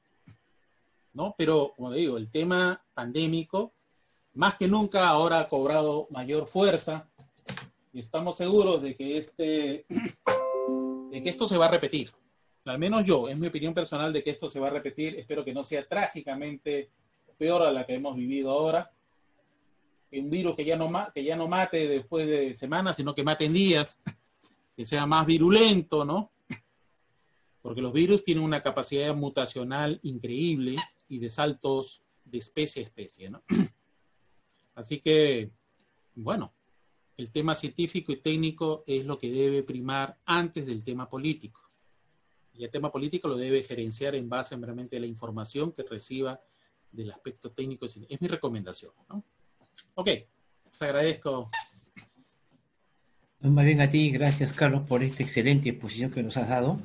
¿no? Pero, como digo, el tema pandémico, más que nunca, ahora ha cobrado mayor fuerza, y estamos seguros de que esto se va a repetir. Al menos yo, es mi opinión personal de que esto se va a repetir. Espero que no sea trágicamente peor a la que hemos vivido ahora. Un virus que ya no mate después de semanas, sino que mate en días, que sea más virulento, ¿no? Porque los virus tienen una capacidad mutacional increíble y de saltos de especie a especie, ¿no? Así que, bueno, el tema científico y técnico es lo que debe primar antes del tema político. Y el tema político lo debe gerenciar en base meramente a la información que reciba del aspecto técnico. Es mi recomendación, ¿no? Ok, les agradezco. Más bien a ti, gracias Carlos por esta excelente exposición que nos has dado.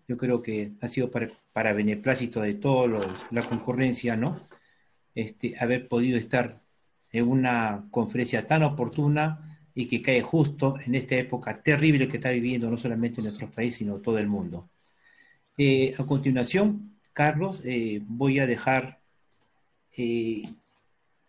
Yo creo que ha sido para beneplácito de toda la concurrencia, ¿no? Haber podido estar en una conferencia tan oportuna y que cae justo en esta época terrible que está viviendo no solamente nuestro país, sino todo el mundo. A continuación, Carlos, voy a dejar,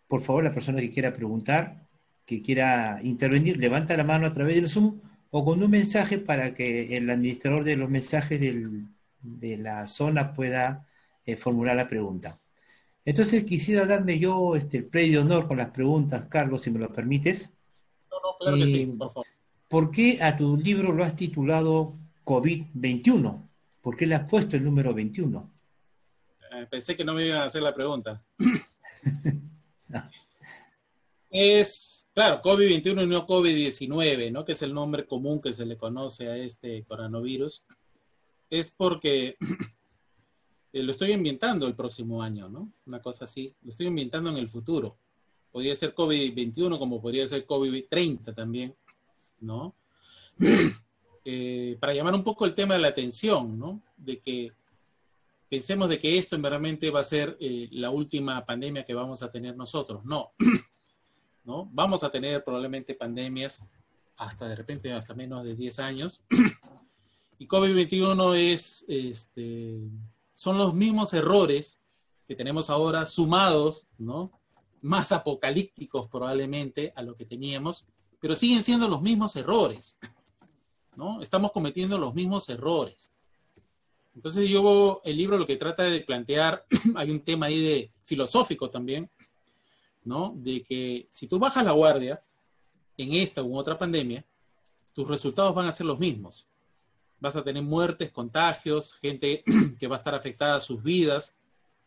por favor, la persona que quiera preguntar, que quiera intervenir, levanta la mano a través del Zoom o con un mensaje para que el administrador de los mensajes de la zona pueda formular la pregunta. Entonces quisiera darme yo el premio de honor con las preguntas, Carlos, si me lo permites. No, claro que sí, por favor. ¿Por qué a tu libro lo has titulado COVID-21? ¿Por qué le has puesto el número 21? Pensé que no me iban a hacer la pregunta. No. Es, claro, COVID-21 y no COVID-19, ¿no? Que es el nombre común que se le conoce a este coronavirus. Es porque lo estoy ambientando el próximo año, ¿no? Una cosa así. Lo estoy ambientando en el futuro. Podría ser COVID-21 como podría ser COVID-30 también, ¿no? Para llamar un poco el tema de la atención, ¿no? De que pensemos de que esto realmente va a ser la última pandemia que vamos a tener nosotros. No, ¿no? Vamos a tener probablemente pandemias hasta de repente hasta menos de 10 años. Y COVID-21 son los mismos errores que tenemos ahora sumados, ¿no? Más apocalípticos probablemente a lo que teníamos, pero siguen siendo los mismos errores, ¿no? Estamos cometiendo los mismos errores. Entonces el libro lo que trata de plantear, hay un tema ahí de filosófico también, ¿no? De que si tú bajas la guardia en esta u otra pandemia, tus resultados van a ser los mismos. Vas a tener muertes, contagios, gente que va a estar afectada a sus vidas.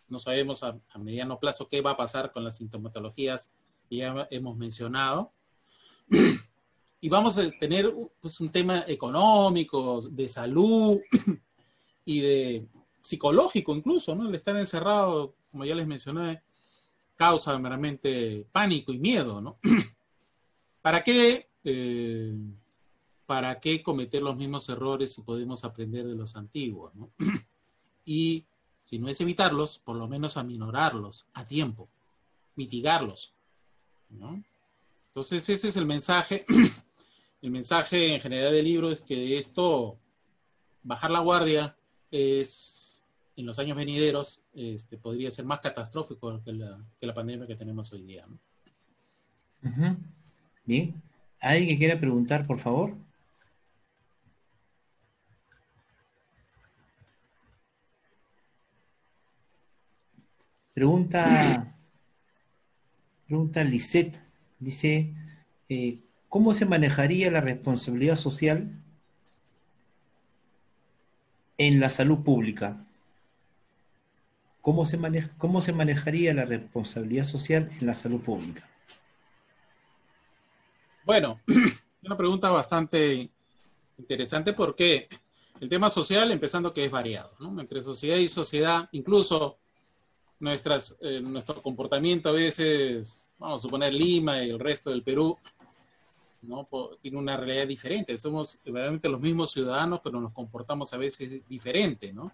No sabemos a mediano plazo qué va a pasar con las sintomatologías que ya hemos mencionado. Y vamos a tener pues, un tema económico, de salud y de psicológico incluso, ¿no? El estar encerrado, como ya les mencioné, causa meramente pánico y miedo, ¿no? ¿Para qué cometer los mismos errores si podemos aprender de los antiguos, ¿no? Y si no es evitarlos, por lo menos aminorarlos a tiempo, mitigarlos, ¿no? Entonces ese es el mensaje. El mensaje en general del libro es que esto, bajar la guardia, en los años venideros, podría ser más catastrófico que la pandemia que tenemos hoy día, ¿no? Uh-huh. Bien. ¿Alguien que quiera preguntar, por favor? Pregunta Lisette. Dice, ¿cómo se manejaría la responsabilidad social en la salud pública? ¿Cómo se manejaría la responsabilidad social en la salud pública? Bueno, es una pregunta bastante interesante porque el tema social, empezando que es variado, ¿no? Entre sociedad y sociedad, incluso nuestro comportamiento a veces, vamos a suponer Lima y el resto del Perú, ¿no? Tiene una realidad diferente. Somos realmente los mismos ciudadanos, pero nos comportamos a veces diferente, ¿no?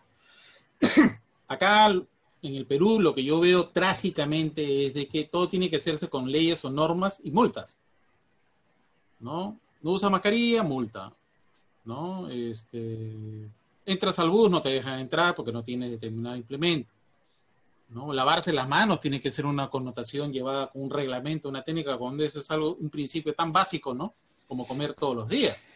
Acá en el Perú lo que yo veo trágicamente es de que todo tiene que hacerse con leyes o normas y multas, ¿no? No usa mascarilla, multa, ¿no? Entras al bus, no te dejan entrar porque no tienes determinado implemento, ¿no? Lavarse las manos tiene que ser una connotación llevada con un reglamento, una técnica, cuando eso es algo, un principio tan básico, ¿no? Como comer todos los días.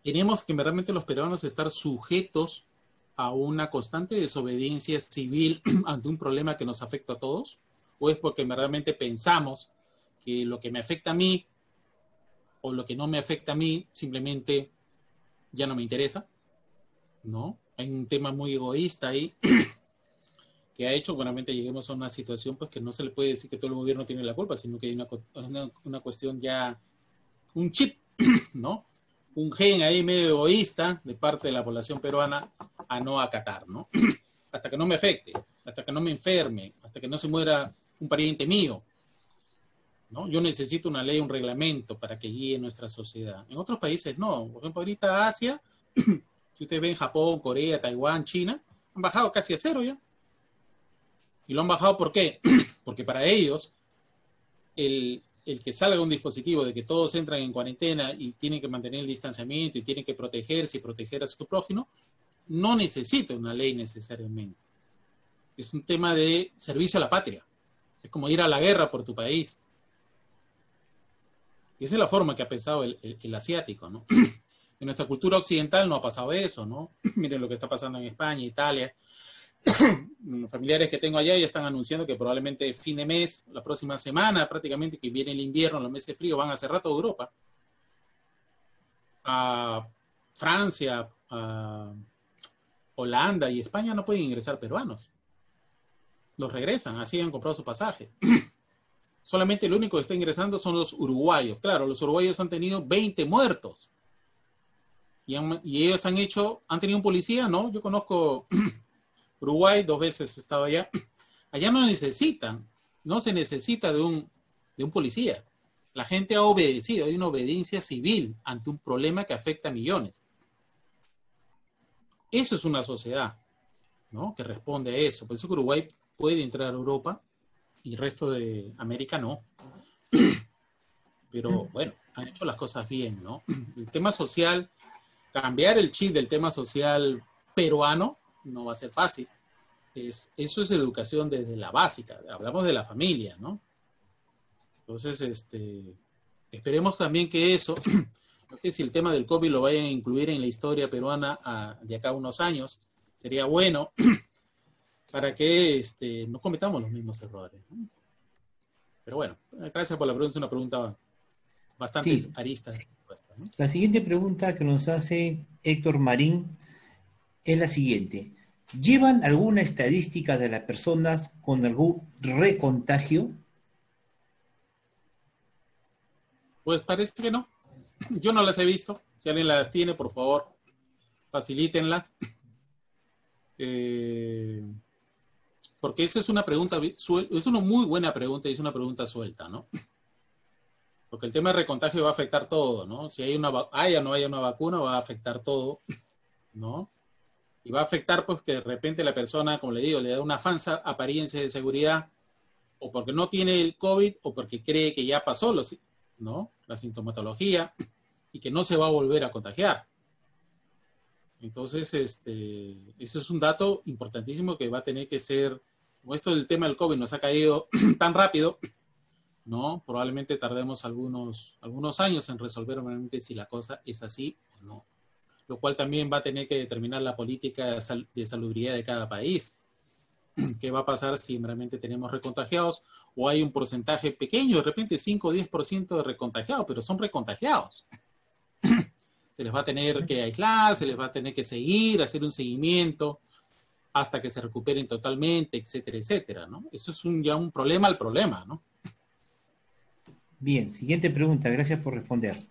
Tenemos que realmente los peruanos estar sujetos a una constante desobediencia civil ante un problema que nos afecta a todos, o es porque realmente pensamos que lo que me afecta a mí o lo que no me afecta a mí simplemente ya no me interesa, ¿no? Hay un tema muy egoísta ahí que ha hecho que realmente lleguemos a una situación pues que no se le puede decir que todo el gobierno tiene la culpa, sino que hay una cuestión ya, un chip, ¿no? Un gen ahí medio egoísta de parte de la población peruana a no acatar, ¿no? Hasta que no me afecte, hasta que no me enferme, hasta que no se muera un pariente mío, ¿no? Yo necesito una ley, un reglamento para que guíe nuestra sociedad. En otros países no. Por ejemplo, ahorita Asia, si ustedes ven Japón, Corea, Taiwán, China, han bajado casi a cero ya. ¿Y lo han bajado por qué? Porque para ellos el que salga un dispositivo de que todos entran en cuarentena y tienen que mantener el distanciamiento y tienen que protegerse y proteger a su prójimo, no necesita una ley necesariamente. Es un tema de servicio a la patria. Es como ir a la guerra por tu país. Y esa es la forma que ha pensado el asiático, ¿no? En nuestra cultura occidental no ha pasado eso, ¿no? Miren lo que está pasando en España, Italia. Los familiares que tengo allá ya están anunciando que probablemente fin de mes, la próxima semana, prácticamente que viene el invierno, los meses fríos, van a cerrar toda Europa. A Francia, a Holanda y España no pueden ingresar peruanos. Los regresan, así han comprado su pasaje. Solamente lo único que está ingresando son los uruguayos. Claro, los uruguayos han tenido 20 muertos. Y ellos han tenido un policía, ¿no? Yo conozco Uruguay, 2 veces he estado allá. Allá no se necesita de un policía. La gente ha obedecido, hay una obediencia civil ante un problema que afecta a millones. Eso es una sociedad, ¿no? Que responde a eso. Por eso que Uruguay puede entrar a Europa y el resto de América no. Pero bueno, han hecho las cosas bien, ¿no? El tema social, cambiar el chip del tema social peruano no va a ser fácil. Eso es educación desde la básica. Hablamos de la familia, ¿no? Entonces, esperemos también que eso, no sé si el tema del COVID lo vayan a incluir en la historia peruana de acá a unos años, sería bueno para que no cometamos los mismos errores, ¿no? Pero bueno, gracias por la pregunta, es una pregunta bastante arista de respuesta, ¿no? La siguiente pregunta que nos hace Héctor Marín es la siguiente. ¿Llevan alguna estadística de las personas con algún recontagio? Pues parece que no. Yo no las he visto. Si alguien las tiene, por favor, facilítenlas. Porque esa es una pregunta, es una muy buena pregunta y es una pregunta suelta, ¿no? Porque el tema de recontagio va a afectar todo, ¿no? Si haya o no haya una vacuna, va a afectar todo, ¿no? Y va a afectar, pues, que de repente la persona, como le digo, le da una falsa apariencia de seguridad, o porque no tiene el COVID, o porque cree que ya pasó, ¿no? La sintomatología, y que no se va a volver a contagiar. Entonces, eso es un dato importantísimo que va a tener que ser, como esto del tema del COVID nos ha caído tan rápido, ¿no? Probablemente tardemos algunos años en resolver realmente si la cosa es así o no. Lo cual también va a tener que determinar la política de salubridad de cada país. ¿Qué va a pasar si realmente tenemos recontagiados o hay un porcentaje pequeño, de repente 5 o 10% de recontagiados, pero son recontagiados? Se les va a tener que aislar, se les va a tener que seguir, hacer un seguimiento hasta que se recuperen totalmente, etcétera, etcétera, ¿no? Eso es ya un problema al problema, ¿no? Bien, siguiente pregunta, gracias por responder.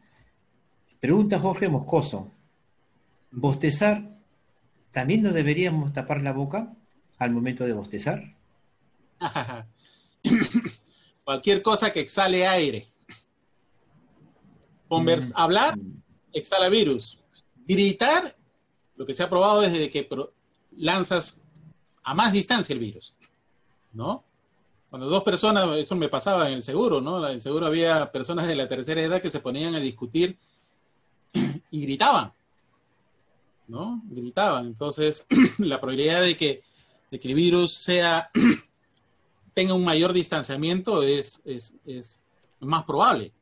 Pregunta Jorge Moscoso. ¿Bostezar, también nos deberíamos tapar la boca al momento de bostezar? Cualquier cosa que exhale aire. Hablar, exhala virus. Gritar, lo que se ha probado desde que lanzas a más distancia el virus, ¿no? Cuando dos personas, eso me pasaba en el seguro, ¿no? En el seguro había personas de la tercera edad que se ponían a discutir y gritaban, ¿no? Gritaban. Entonces, la probabilidad de que el virus tenga un mayor distanciamiento es más probable,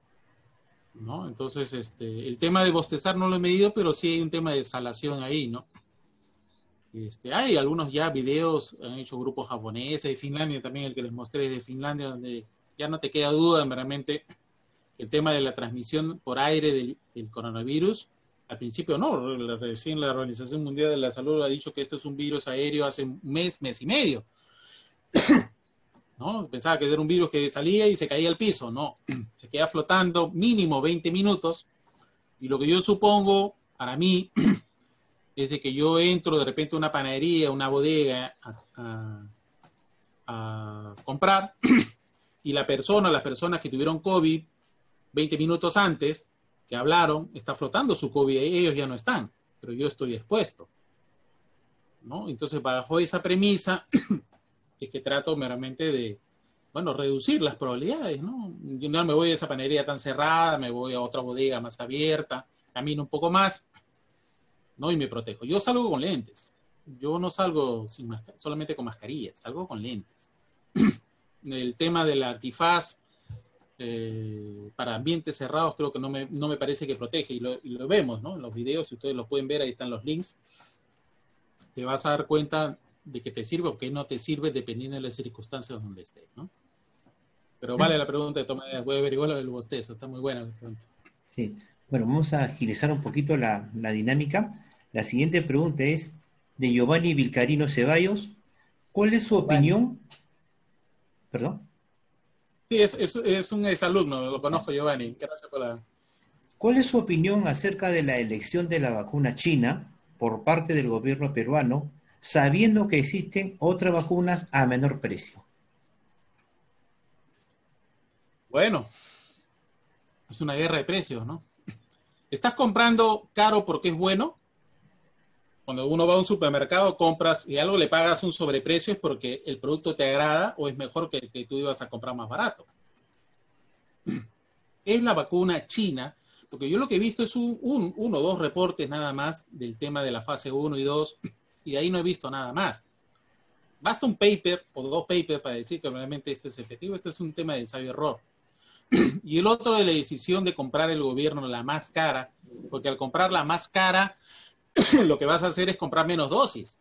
¿no? Entonces, el tema de bostezar no lo he medido, pero sí hay un tema de exhalación ahí, ¿no? Hay algunos ya videos, han hecho grupos japoneses de Finlandia, también el que les mostré de Finlandia, donde ya no te queda duda, realmente, el tema de la transmisión por aire del coronavirus. Al principio no, recién la Organización Mundial de la Salud ha dicho que esto es un virus aéreo hace un mes y medio, ¿no? Pensaba que era un virus que salía y se caía al piso, no, se queda flotando mínimo 20 minutos, y lo que yo supongo, para mí, es de que yo entro de repente a una panadería, una bodega a comprar, y las personas que tuvieron COVID 20 minutos antes, que hablaron, está flotando su COVID, ellos ya no están, pero yo estoy expuesto, ¿no? Entonces, bajo esa premisa, es que trato meramente de, bueno, reducir las probabilidades, ¿no? Yo no me voy a esa panadería tan cerrada, me voy a otra bodega más abierta, camino un poco más, ¿no? Y me protejo. Yo salgo con lentes. Yo no salgo solamente con mascarillas, salgo con lentes. El tema del antifaz para ambientes cerrados creo que no me parece que protege, y lo vemos, ¿no? En los videos, si ustedes los pueden ver, ahí están los links. Te vas a dar cuenta de que te sirve o que no te sirve dependiendo de las circunstancias donde estés, ¿no? Pero vale la pregunta de tomar, voy a averiguar lo del bostezo, está muy buena la pregunta. Sí, bueno, vamos a agilizar un poquito la dinámica. La siguiente pregunta es de Giovanni Vilcarino Ceballos. ¿Cuál es su opinión? ¿Perdón? Sí, es un exalumno, lo conozco, Giovanni. Gracias por la... ¿Cuál es su opinión acerca de la elección de la vacuna china por parte del gobierno peruano, sabiendo que existen otras vacunas a menor precio? Bueno, es una guerra de precios, ¿no? ¿Estás comprando caro porque es bueno? Cuando uno va a un supermercado, compras y algo le pagas un sobreprecio, es porque el producto te agrada o es mejor que el que tú ibas a comprar más barato. Es la vacuna china, porque yo lo que he visto es uno o dos reportes nada más del tema de la fase 1 y 2, y de ahí no he visto nada más. Basta un paper o dos papers para decir que realmente esto es efectivo. Esto es un tema de ensayo-error. Y el otro de la decisión de comprar el gobierno la más cara, porque al comprar la más cara, lo que vas a hacer es comprar menos dosis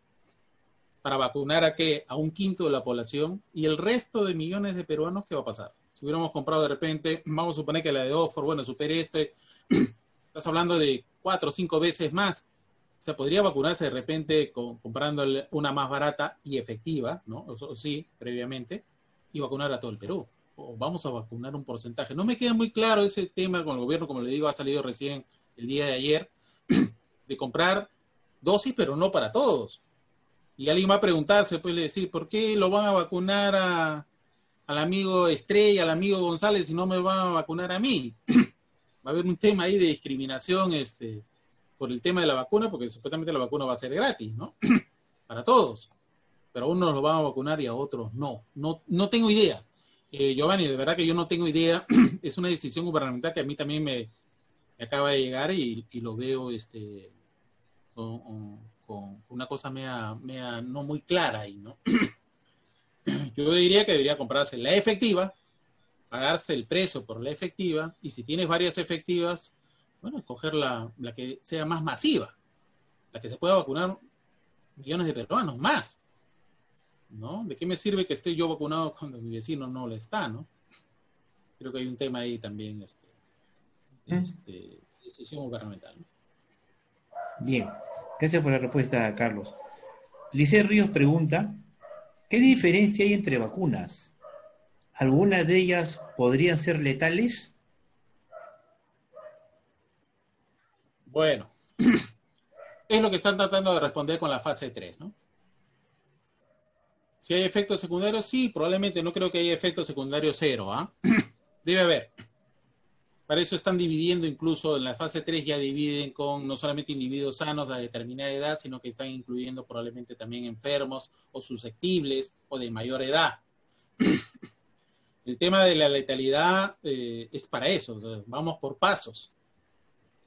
para vacunar a un quinto de la población, y el resto de millones de peruanos, ¿qué va a pasar? Si hubiéramos comprado de repente, vamos a suponer que la de Oxford, bueno, supere estás hablando de 4 o 5 veces más. O sea, podría vacunarse de repente comprando una más barata y efectiva, ¿no? Eso sí, previamente, y vacunar a todo el Perú. O vamos a vacunar un porcentaje. No me queda muy claro ese tema con el gobierno, como le digo, ha salido recién el día de ayer, de comprar dosis, pero no para todos. Y alguien va a preguntarse, pues le decir, ¿por qué lo van a vacunar al amigo Estrella, al amigo González, y no me van a vacunar a mí? Va a haber un tema ahí de discriminación por el tema de la vacuna, porque supuestamente la vacuna va a ser gratis, ¿no? Para todos. Pero a unos lo van a vacunar y a otros no. No tengo idea. Giovanni, de verdad que yo no tengo idea. Es una decisión gubernamental que a mí también me acaba de llegar, y lo veo con una cosa media no muy clara ahí, ¿no? Yo diría que debería comprarse la efectiva, pagarse el precio por la efectiva, y si tienes varias efectivas, bueno, escoger la que sea más masiva, la que se pueda vacunar millones de peruanos más, ¿no? ¿De qué me sirve que esté yo vacunado cuando mi vecino no lo está, ¿no? Creo que hay un tema ahí también, decisión gubernamental, ¿no? Bien, gracias por la respuesta, Carlos. Lice Ríos pregunta, ¿qué diferencia hay entre vacunas? ¿Algunas de ellas podrían ser letales? Bueno, es lo que están tratando de responder con la fase 3, ¿no? Si hay efectos secundarios, sí, probablemente. No creo que haya efectos secundarios cero, ¿ah? Debe haber. Va Para eso están dividiendo, incluso en la fase 3 ya dividen con no solamente individuos sanos a determinada edad, sino que están incluyendo probablemente también enfermos o susceptibles o de mayor edad. El tema de la letalidad es para eso, o sea, vamos por pasos,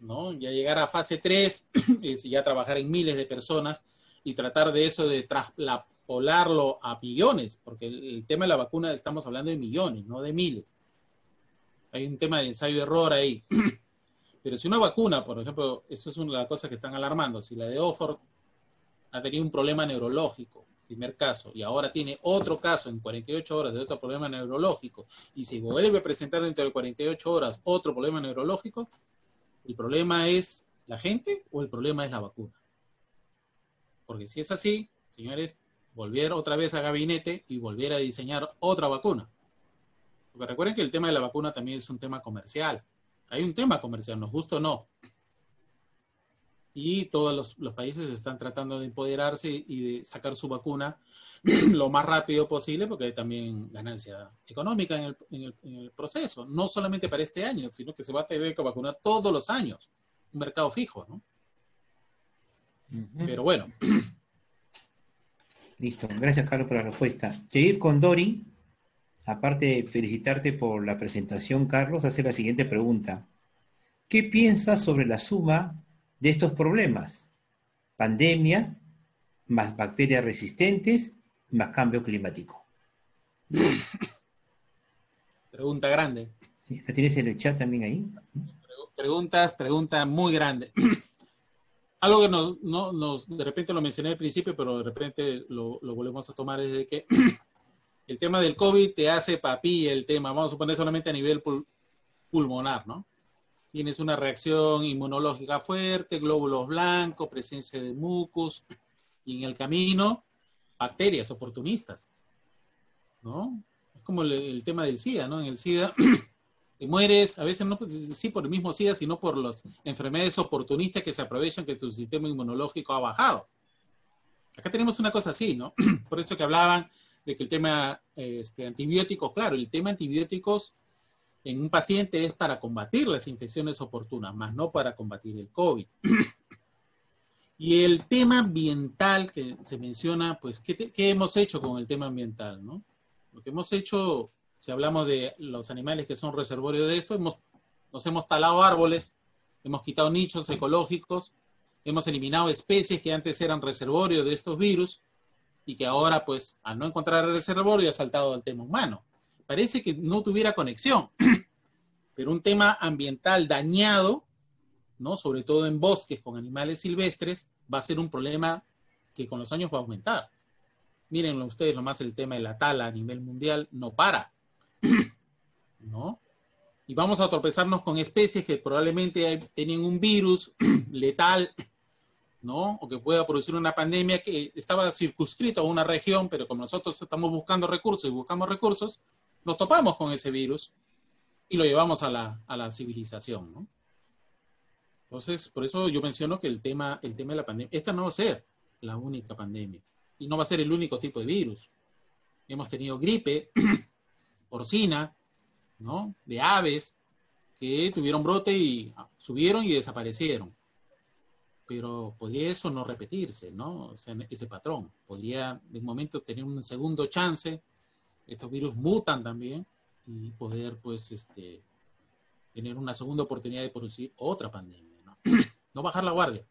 ¿no? Ya llegar a fase 3 es ya trabajar en miles de personas y tratar de eso de traspolarlo a millones, porque el tema de la vacuna estamos hablando de millones, no de miles. Hay un tema de ensayo-error ahí. Pero si una vacuna, por ejemplo, eso es una de las cosas que están alarmando, si la de Oxford ha tenido un problema neurológico, primer caso, y ahora tiene otro caso en 48 horas de otro problema neurológico, y si vuelve a presentar dentro de 48 horas otro problema neurológico, ¿el problema es la gente o el problema es la vacuna? Porque si es así, señores, volver otra vez a gabinete y volver a diseñar otra vacuna. Porque recuerden que el tema de la vacuna también es un tema comercial. Hay un tema comercial, nos gusta o no. Y todos los países están tratando de empoderarse y de sacar su vacuna lo más rápido posible, porque hay también ganancia económica en el proceso. No solamente para este año, sino que se va a tener que vacunar todos los años. Un mercado fijo, ¿no? Pero bueno. Listo. Gracias, Carlos, por la respuesta. Seguir con Dori. Aparte de felicitarte por la presentación, Carlos, hace la siguiente pregunta. ¿Qué piensas sobre la suma de estos problemas? Pandemia, más bacterias resistentes, más cambio climático. Pregunta grande. ¿Sí? ¿La tienes en el chat también ahí? Pregunta muy grande. Algo que de repente lo mencioné al principio, pero de repente lo volvemos a tomar desde que el tema del COVID te hace papilla el tema, vamos a suponer solamente a nivel pulmonar, ¿no? Tienes una reacción inmunológica fuerte, glóbulos blancos, presencia de mucus, y en el camino, bacterias oportunistas, ¿no? Es como el tema del SIDA, ¿no? En el SIDA te mueres, a veces no sí por el mismo SIDA, sino por las enfermedades oportunistas que se aprovechan que tu sistema inmunológico ha bajado. Acá tenemos una cosa así, ¿no? Por eso que hablaban de que el tema antibióticos, claro, el tema antibióticos en un paciente es para combatir las infecciones oportunas, más no para combatir el COVID. Y el tema ambiental que se menciona, pues, ¿qué hemos hecho con el tema ambiental, no? Lo que hemos hecho, si hablamos de los animales que son reservorios de esto, nos hemos talado árboles, hemos quitado nichos ecológicos, hemos eliminado especies que antes eran reservorios de estos virus, y que ahora, pues, al no encontrar el reservorio, ha saltado al tema humano. Parece que no tuviera conexión, pero un tema ambiental dañado, ¿no? Sobre todo en bosques con animales silvestres, va a ser un problema que con los años va a aumentar. Mírenlo ustedes, nomás el tema de la tala a nivel mundial no para, ¿no? Y vamos a tropezarnos con especies que probablemente tienen un virus letal, ¿no? O que pueda producir una pandemia que estaba circunscrita a una región, pero como nosotros estamos buscando recursos y buscamos recursos, nos topamos con ese virus y lo llevamos a la civilización, ¿no? Entonces, por eso yo menciono que el tema de la pandemia, esta no va a ser la única pandemia y no va a ser el único tipo de virus. Hemos tenido gripe porcina, ¿no? De aves que tuvieron brote y subieron y desaparecieron. Pero podría eso no repetirse, ¿no? O sea, ese patrón. Podría de un momento tener un segundo chance. Estos virus mutan también y poder, pues, tener una segunda oportunidad de producir otra pandemia, ¿no? No bajar la guardia.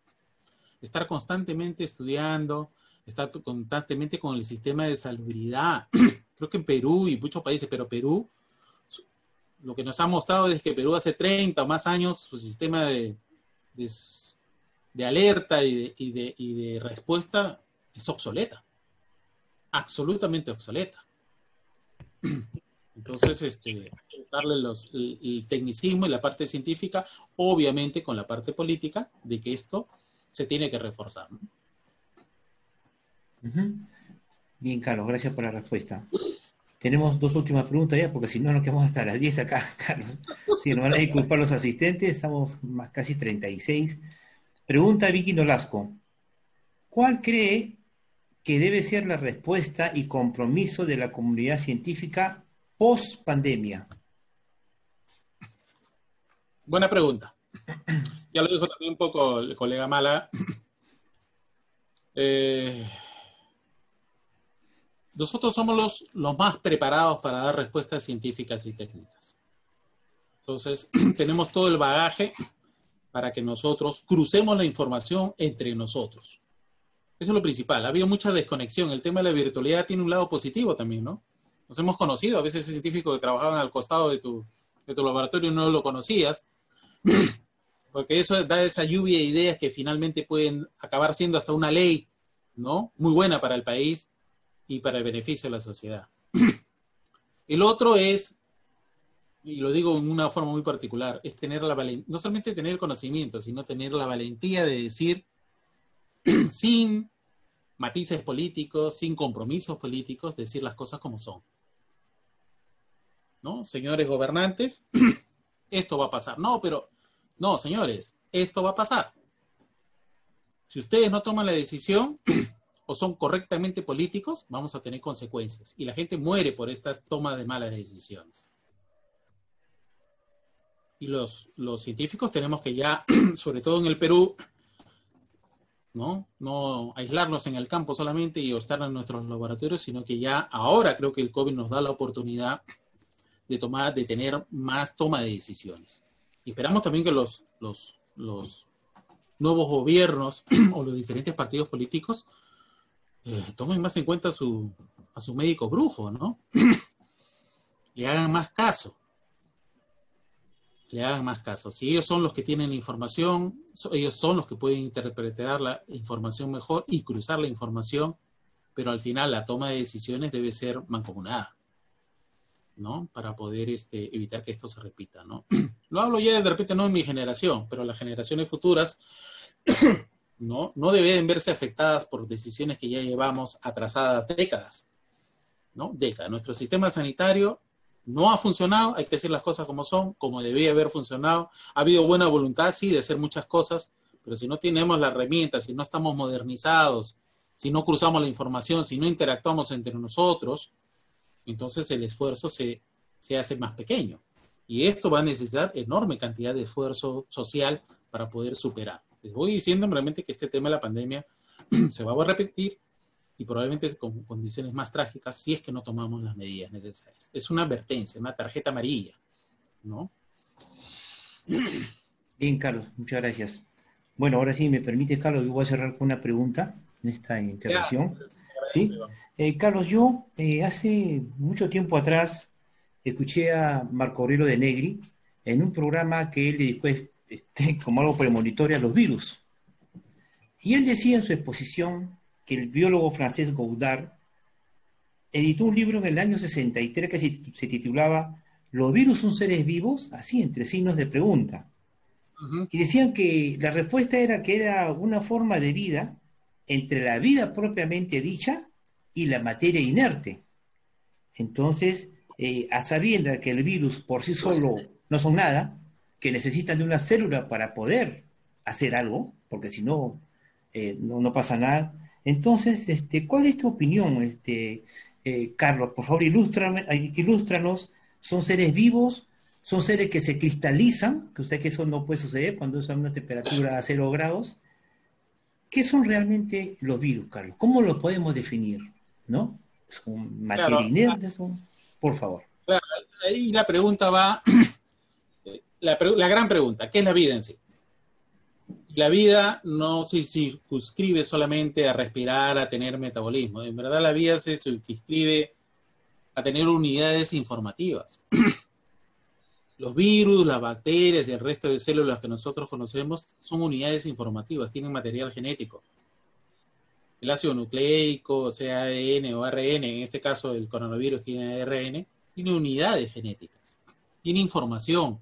Estar constantemente estudiando, estar constantemente con el sistema de salubridad. Creo que en Perú y muchos países, pero Perú, lo que nos ha mostrado es que Perú hace 30 o más años, su sistema de alerta y de respuesta es obsoleta. Absolutamente obsoleta. Entonces, darle el tecnicismo y la parte científica, obviamente con la parte política, de que esto se tiene que reforzar, ¿no? Bien, Carlos, gracias por la respuesta. Tenemos dos últimas preguntas ya, porque si no nos quedamos hasta las 10 acá, Carlos. Si nos van a disculpar los asistentes, estamos más casi 36. Pregunta Vicky Nolasco. ¿Cuál cree que debe ser la respuesta y compromiso de la comunidad científica post pandemia? Buena pregunta. Ya lo dijo también un poco el colega Mala. Nosotros somos los más preparados para dar respuestas científicas y técnicas. Entonces, tenemos todo el bagaje para que nosotros crucemos la información entre nosotros. Eso es lo principal. Ha habido mucha desconexión. El tema de la virtualidad tiene un lado positivo también, ¿no? Nos hemos conocido. A veces ese científico que trabajaban al costado de tu laboratorio no lo conocías, porque eso da esa lluvia de ideas que finalmente pueden acabar siendo hasta una ley, ¿no? Muy buena para el país y para el beneficio de la sociedad. El otro es, y lo digo en una forma muy particular, es tener la valentía, no solamente tener el conocimiento, sino tener la valentía de decir, sin matices políticos, sin compromisos políticos, decir las cosas como son. ¿No? Señores gobernantes, esto va a pasar. No, pero, no, señores, esto va a pasar. Si ustedes no toman la decisión o son correctamente políticos, vamos a tener consecuencias. Y la gente muere por estas tomas de malas decisiones. Y los científicos tenemos que ya, sobre todo en el Perú, no aislarnos en el campo solamente y estar en nuestros laboratorios, sino que ya ahora creo que el COVID nos da la oportunidad de tener más toma de decisiones. Y esperamos también que los nuevos gobiernos o los diferentes partidos políticos tomen más en cuenta a su médico brujo, ¿no? Le hagan más caso. Le hagan más caso. Si ellos son los que tienen la información, ellos son los que pueden interpretar la información mejor y cruzar la información, pero al final la toma de decisiones debe ser mancomunada, ¿no? Para poder evitar que esto se repita, ¿no? Lo hablo ya de repente no en mi generación, pero las generaciones futuras no deben verse afectadas por decisiones que ya llevamos atrasadas décadas, ¿no? Décadas. Nuestro sistema sanitario no ha funcionado, hay que decir las cosas como son, como debía haber funcionado. Ha habido buena voluntad, sí, de hacer muchas cosas, pero si no tenemos las herramientas, si no estamos modernizados, si no cruzamos la información, si no interactuamos entre nosotros, entonces el esfuerzo se hace más pequeño. Y esto va a necesitar enorme cantidad de esfuerzo social para poder superar. Les voy diciendo realmente que este tema de la pandemia se va a repetir y probablemente con condiciones más trágicas si es que no tomamos las medidas necesarias. Es una advertencia, una tarjeta amarilla, ¿no? Bien, Carlos, muchas gracias. Bueno, ahora sí, me permite, Carlos, yo voy a cerrar con una pregunta en esta intervención. ¿Sí? Carlos, yo hace mucho tiempo atrás escuché a Marco Aurelio de Negri en un programa que él dedicó como algo premonitorio a los virus. Y él decía en su exposición que el biólogo francés Goddard editó un libro en el año 63 que se titulaba ¿Los virus son seres vivos? Así, entre signos de pregunta. Uh-huh. Y decían que la respuesta era que era una forma de vida entre la vida propiamente dicha y la materia inerte. Entonces, a sabiendas que el virus por sí solo no son nada, que necesitan de una célula para poder hacer algo, porque si no, no pasa nada. Entonces, ¿cuál es tu opinión, Carlos? Por favor, ilústranos. ¿Son seres vivos? ¿Son seres que se cristalizan? Que usted que eso no puede suceder cuando es a una temperatura a 0 grados. ¿Qué son realmente los virus, Carlos? ¿Cómo los podemos definir? ¿No? ¿Son materia inerte? Por favor. Claro, ahí la pregunta va, la gran pregunta, ¿qué es la vida en sí? La vida no se circunscribe solamente a respirar, a tener metabolismo. En verdad la vida se circunscribe a tener unidades informativas. Los virus, las bacterias y el resto de células que nosotros conocemos son unidades informativas, tienen material genético. El ácido nucleico, sea ADN o ARN, en este caso el coronavirus tiene ARN, tiene unidades genéticas, tiene información.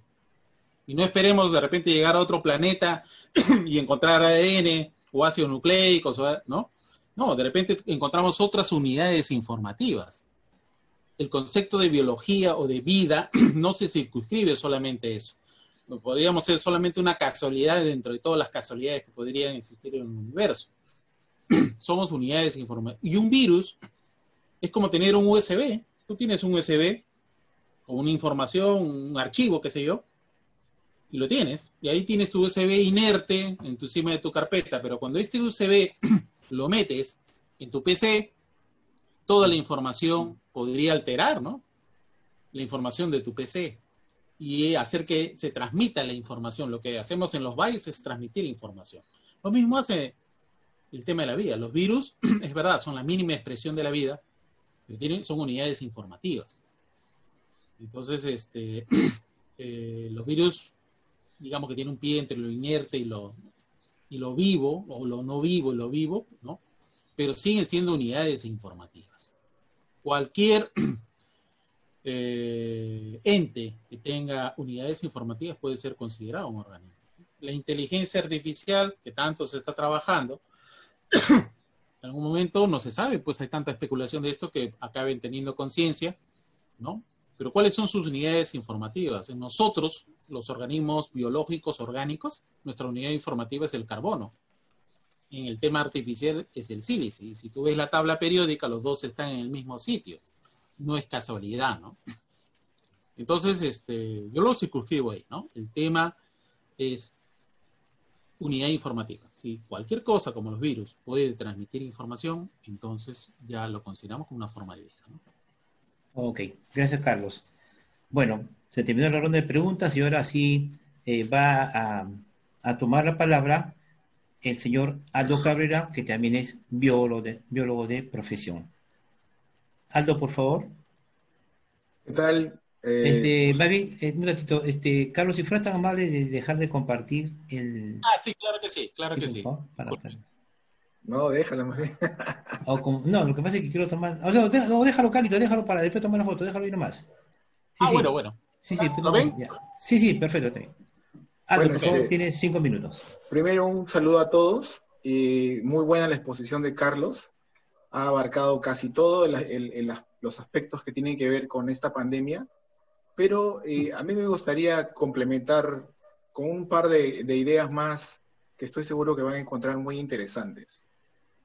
Y no esperemos de repente llegar a otro planeta y encontrar ADN o ácidos nucleicos, ¿no? No, de repente encontramos otras unidades informativas. El concepto de biología o de vida no se circunscribe solamente a eso. Podríamos ser solamente una casualidad dentro de todas las casualidades que podrían existir en el universo. Somos unidades informativas. Y un virus es como tener un USB. Tú tienes un USB con una información, un archivo, qué sé yo, y lo tienes, y ahí tienes tu USB inerte encima de tu carpeta, pero cuando este USB lo metes en tu PC, toda la información podría alterar, ¿no? La información de tu PC y hacer que se transmita la información. Lo que hacemos en los bytes es transmitir información. Lo mismo hace el tema de la vida. Los virus, es verdad, son la mínima expresión de la vida, pero son unidades informativas. Entonces, los virus, digamos que tienen un pie entre lo inerte y lo vivo, o lo no vivo y lo vivo, ¿no? Pero siguen siendo unidades informativas. Cualquier ente que tenga unidades informativas puede ser considerado un organismo. La inteligencia artificial, que tanto se está trabajando, en algún momento no se sabe, pues hay tanta especulación de esto que acaben teniendo conciencia, ¿no? Pero ¿cuáles son sus unidades informativas? En nosotros, los organismos biológicos orgánicos, nuestra unidad informativa es el carbono. En el tema artificial es el sílice. Y si tú ves la tabla periódica, los dos están en el mismo sitio. No es casualidad, ¿no? Entonces, yo lo circunscribo ahí, ¿no? El tema es unidad informativa. Si cualquier cosa, como los virus, puede transmitir información, entonces ya lo consideramos como una forma de vida, ¿no? Ok, gracias, Carlos. Bueno, se terminó la ronda de preguntas y ahora sí va a tomar la palabra el señor Aldo Cabrera, que también es biólogo de profesión. Aldo, por favor. ¿Qué tal? Más bien, un ratito, Carlos, si fuera tan amable de dejar de compartir el... Sí, claro que sí, claro que sí. Favor, No, déjalo más bien. No, lo que pasa es que quiero tomar... O sea, déjalo, Carlito, déjalo para después tomar la foto, déjalo ahí nomás. Sí, sí. Bueno. Sí, sí, ¿Lo ven? Ya. Sí, perfecto, también. Aldo, Bueno, por favor, tienes 5 minutos. Primero, un saludo a todos. Muy buena la exposición de Carlos. Ha abarcado casi todos los aspectos que tienen que ver con esta pandemia. Pero a mí me gustaría complementar con un par de ideas más que estoy seguro que van a encontrar muy interesantes.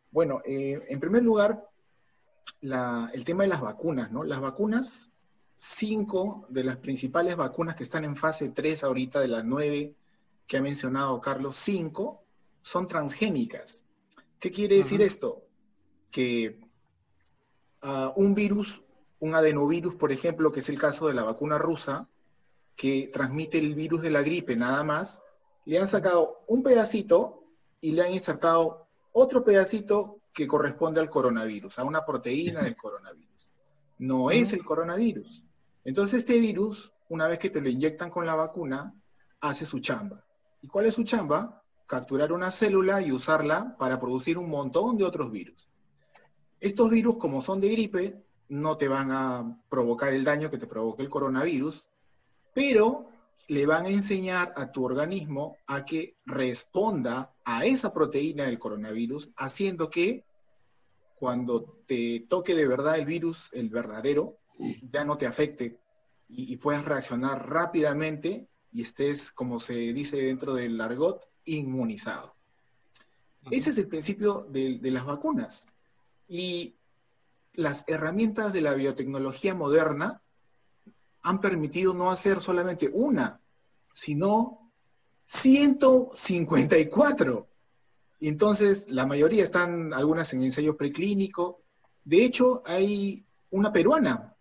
Bueno, en primer lugar, el tema de las vacunas, ¿no? Las vacunas, 5 de las principales vacunas que están en fase 3 ahorita, de las 9 que ha mencionado Carlos, 5 son transgénicas. ¿Qué quiere decir esto? Que un virus, un adenovirus, por ejemplo, que es el caso de la vacuna rusa, que transmite el virus de la gripe nada más, le han sacado un pedacito y le han insertado otro pedacito que corresponde al coronavirus, a una proteína del coronavirus. No es el coronavirus. Entonces este virus, una vez que te lo inyectan con la vacuna, hace su chamba. ¿Y cuál es su chamba? Capturar una célula y usarla para producir un montón de otros virus. Estos virus, como son de gripe, no te van a provocar el daño que te provoca el coronavirus, pero le van a enseñar a tu organismo a que responda a esa proteína del coronavirus, haciendo que cuando te toque de verdad el virus, el verdadero, ya no te afecte y puedas reaccionar rápidamente y estés, como se dice dentro del argot, inmunizado. Ese es el principio de las vacunas. Y las herramientas de la biotecnología moderna han permitido no hacer solamente una, sino 154. Y entonces, la mayoría están, algunas en ensayo preclínico. De hecho, hay una peruana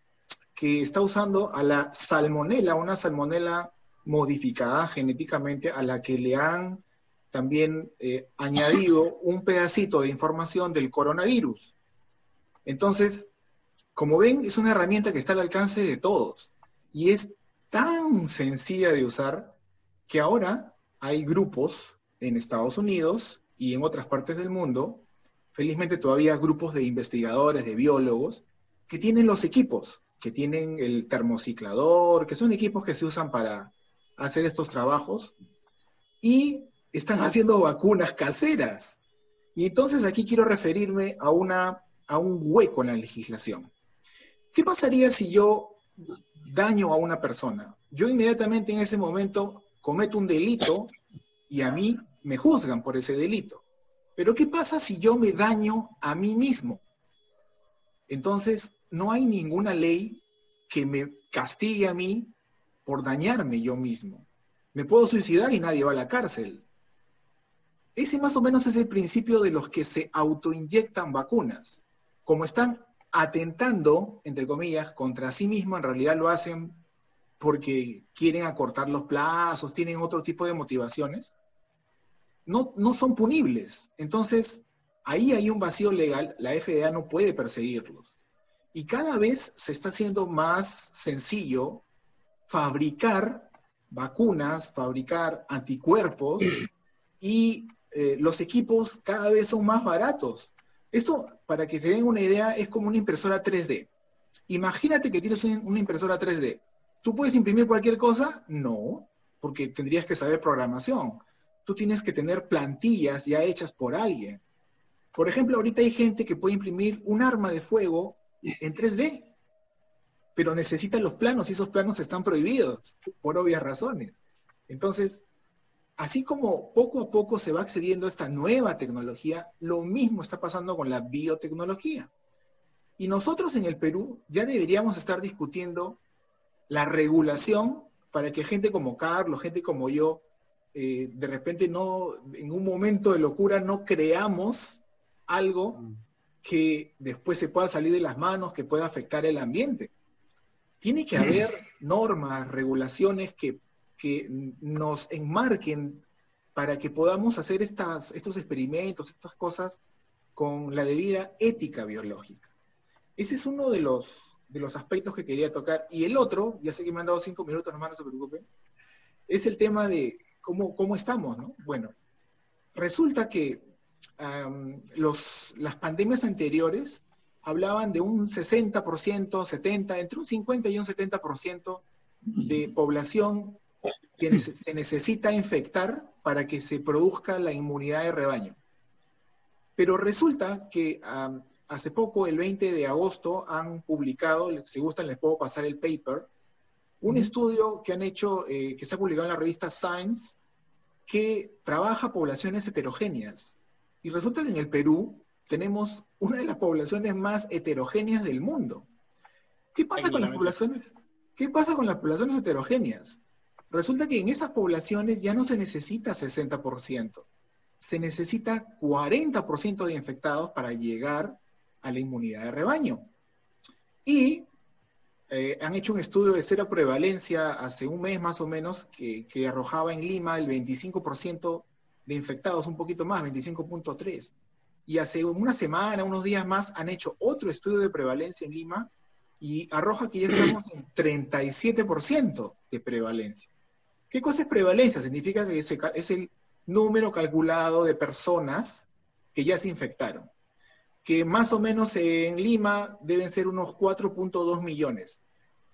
que está usando a la salmonela, una salmonela modificada genéticamente, a la que le han también añadido un pedacito de información del coronavirus. Entonces, como ven, es una herramienta que está al alcance de todos. Y es tan sencilla de usar que ahora hay grupos en Estados Unidos y en otras partes del mundo, felizmente todavía grupos de investigadores, de biólogos, que tienen los equipos, que tienen el termociclador, que son equipos que se usan para hacer estos trabajos, y están haciendo vacunas caseras. Y entonces aquí quiero referirme a un hueco en la legislación. ¿Qué pasaría si yo daño a una persona? Yo inmediatamente en ese momento cometo un delito y a mí me juzgan por ese delito. Pero ¿qué pasa si yo me daño a mí mismo? Entonces, no hay ninguna ley que me castigue a mí por dañarme yo mismo. Me puedo suicidar y nadie va a la cárcel. Ese más o menos es el principio de los que se autoinyectan vacunas. Como están atentando, entre comillas, contra sí mismos, en realidad lo hacen porque quieren acortar los plazos, tienen otro tipo de motivaciones, no son punibles. Entonces, ahí hay un vacío legal, la FDA no puede perseguirlos. Y cada vez se está haciendo más sencillo fabricar vacunas, fabricar anticuerpos, y los equipos cada vez son más baratos. Esto, para que te den una idea, es como una impresora 3D. Imagínate que tienes una impresora 3D. ¿Tú puedes imprimir cualquier cosa? No, porque tendrías que saber programación. Tú tienes que tener plantillas ya hechas por alguien. Por ejemplo, ahorita hay gente que puede imprimir un arma de fuego en 3D, pero necesitan los planos y esos planos están prohibidos por obvias razones. Entonces, así como poco a poco se va accediendo a esta nueva tecnología, lo mismo está pasando con la biotecnología. Y nosotros en el Perú ya deberíamos estar discutiendo la regulación para que gente como Carlos, gente como yo, de repente no, en un momento de locura no creamos algo que después se pueda salir de las manos, que pueda afectar el ambiente. Tiene que haber normas, regulaciones que nos enmarquen para que podamos hacer estos experimentos, estas cosas con la debida ética biológica. Ese es uno de los aspectos que quería tocar. Y el otro, ya sé que me han dado 5 minutos, nomás no se preocupen, es el tema de cómo estamos, ¿no? Bueno, resulta que las pandemias anteriores hablaban de un 60%, 70%, entre un 50 y un 70% de población que se necesita infectar para que se produzca la inmunidad de rebaño. Pero resulta que hace poco, el 20 de agosto, han publicado, si gustan les puedo pasar el paper, un estudio que han hecho, que se ha publicado en la revista Science, que trabaja poblaciones heterogéneas. Y resulta que en el Perú tenemos una de las poblaciones más heterogéneas del mundo. ¿Qué pasa con las poblaciones? ¿Qué pasa con las poblaciones heterogéneas? Resulta que en esas poblaciones ya no se necesita 60%, se necesita 40% de infectados para llegar a la inmunidad de rebaño. Y han hecho un estudio de cero prevalencia hace un mes más o menos que arrojaba en Lima el 25% de infectados, un poquito más, 25.3%. Y hace una semana, unos días más, han hecho otro estudio de prevalencia en Lima y arroja que ya estamos en 37% de prevalencia. ¿Qué cosa es prevalencia? Significa que es el número calculado de personas que ya se infectaron, que más o menos en Lima deben ser unos 4.2 millones.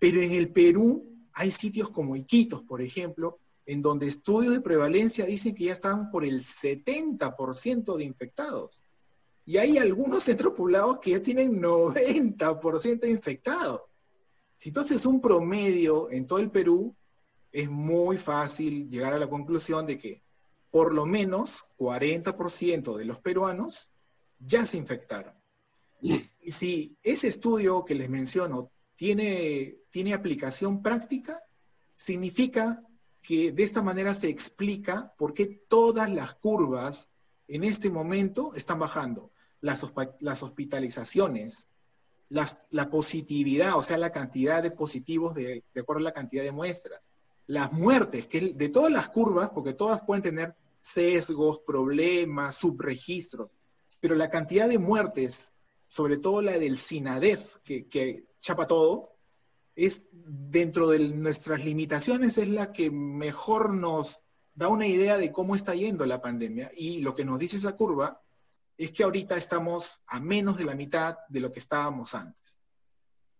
Pero en el Perú hay sitios como Iquitos, por ejemplo, en donde estudios de prevalencia dicen que ya están por el 70% de infectados. Y hay algunos centros poblados que ya tienen 90% de infectados. Entonces, un promedio en todo el Perú, es muy fácil llegar a la conclusión de que por lo menos 40% de los peruanos ya se infectaron. Y si ese estudio que les menciono tiene aplicación práctica, significa que de esta manera se explica por qué todas las curvas en este momento están bajando. Las hospitalizaciones, la positividad, o sea, la cantidad de positivos de acuerdo a la cantidad de muestras, las muertes, que de todas las curvas, porque todas pueden tener sesgos, problemas, subregistros, pero la cantidad de muertes, sobre todo la del SINADEF, que chapa todo, es dentro de nuestras limitaciones, es la que mejor nos da una idea de cómo está yendo la pandemia. Y lo que nos dice esa curva es que ahorita estamos a menos de la mitad de lo que estábamos antes.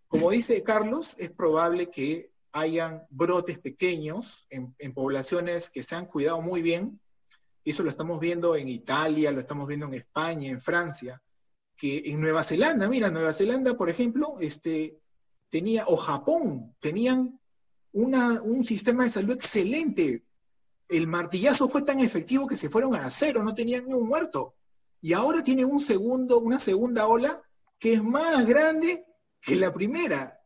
Como dice Carlos, es probable que hayan brotes pequeños en poblaciones que se han cuidado muy bien. Eso lo estamos viendo en Italia, lo estamos viendo en España, en Francia, que en Nueva Zelanda, mira, Nueva Zelanda, por ejemplo, o Japón, tenían un sistema de salud excelente. El martillazo fue tan efectivo que se fueron a cero, no tenían ni un muerto. Y ahora tienen una segunda ola que es más grande que la primera.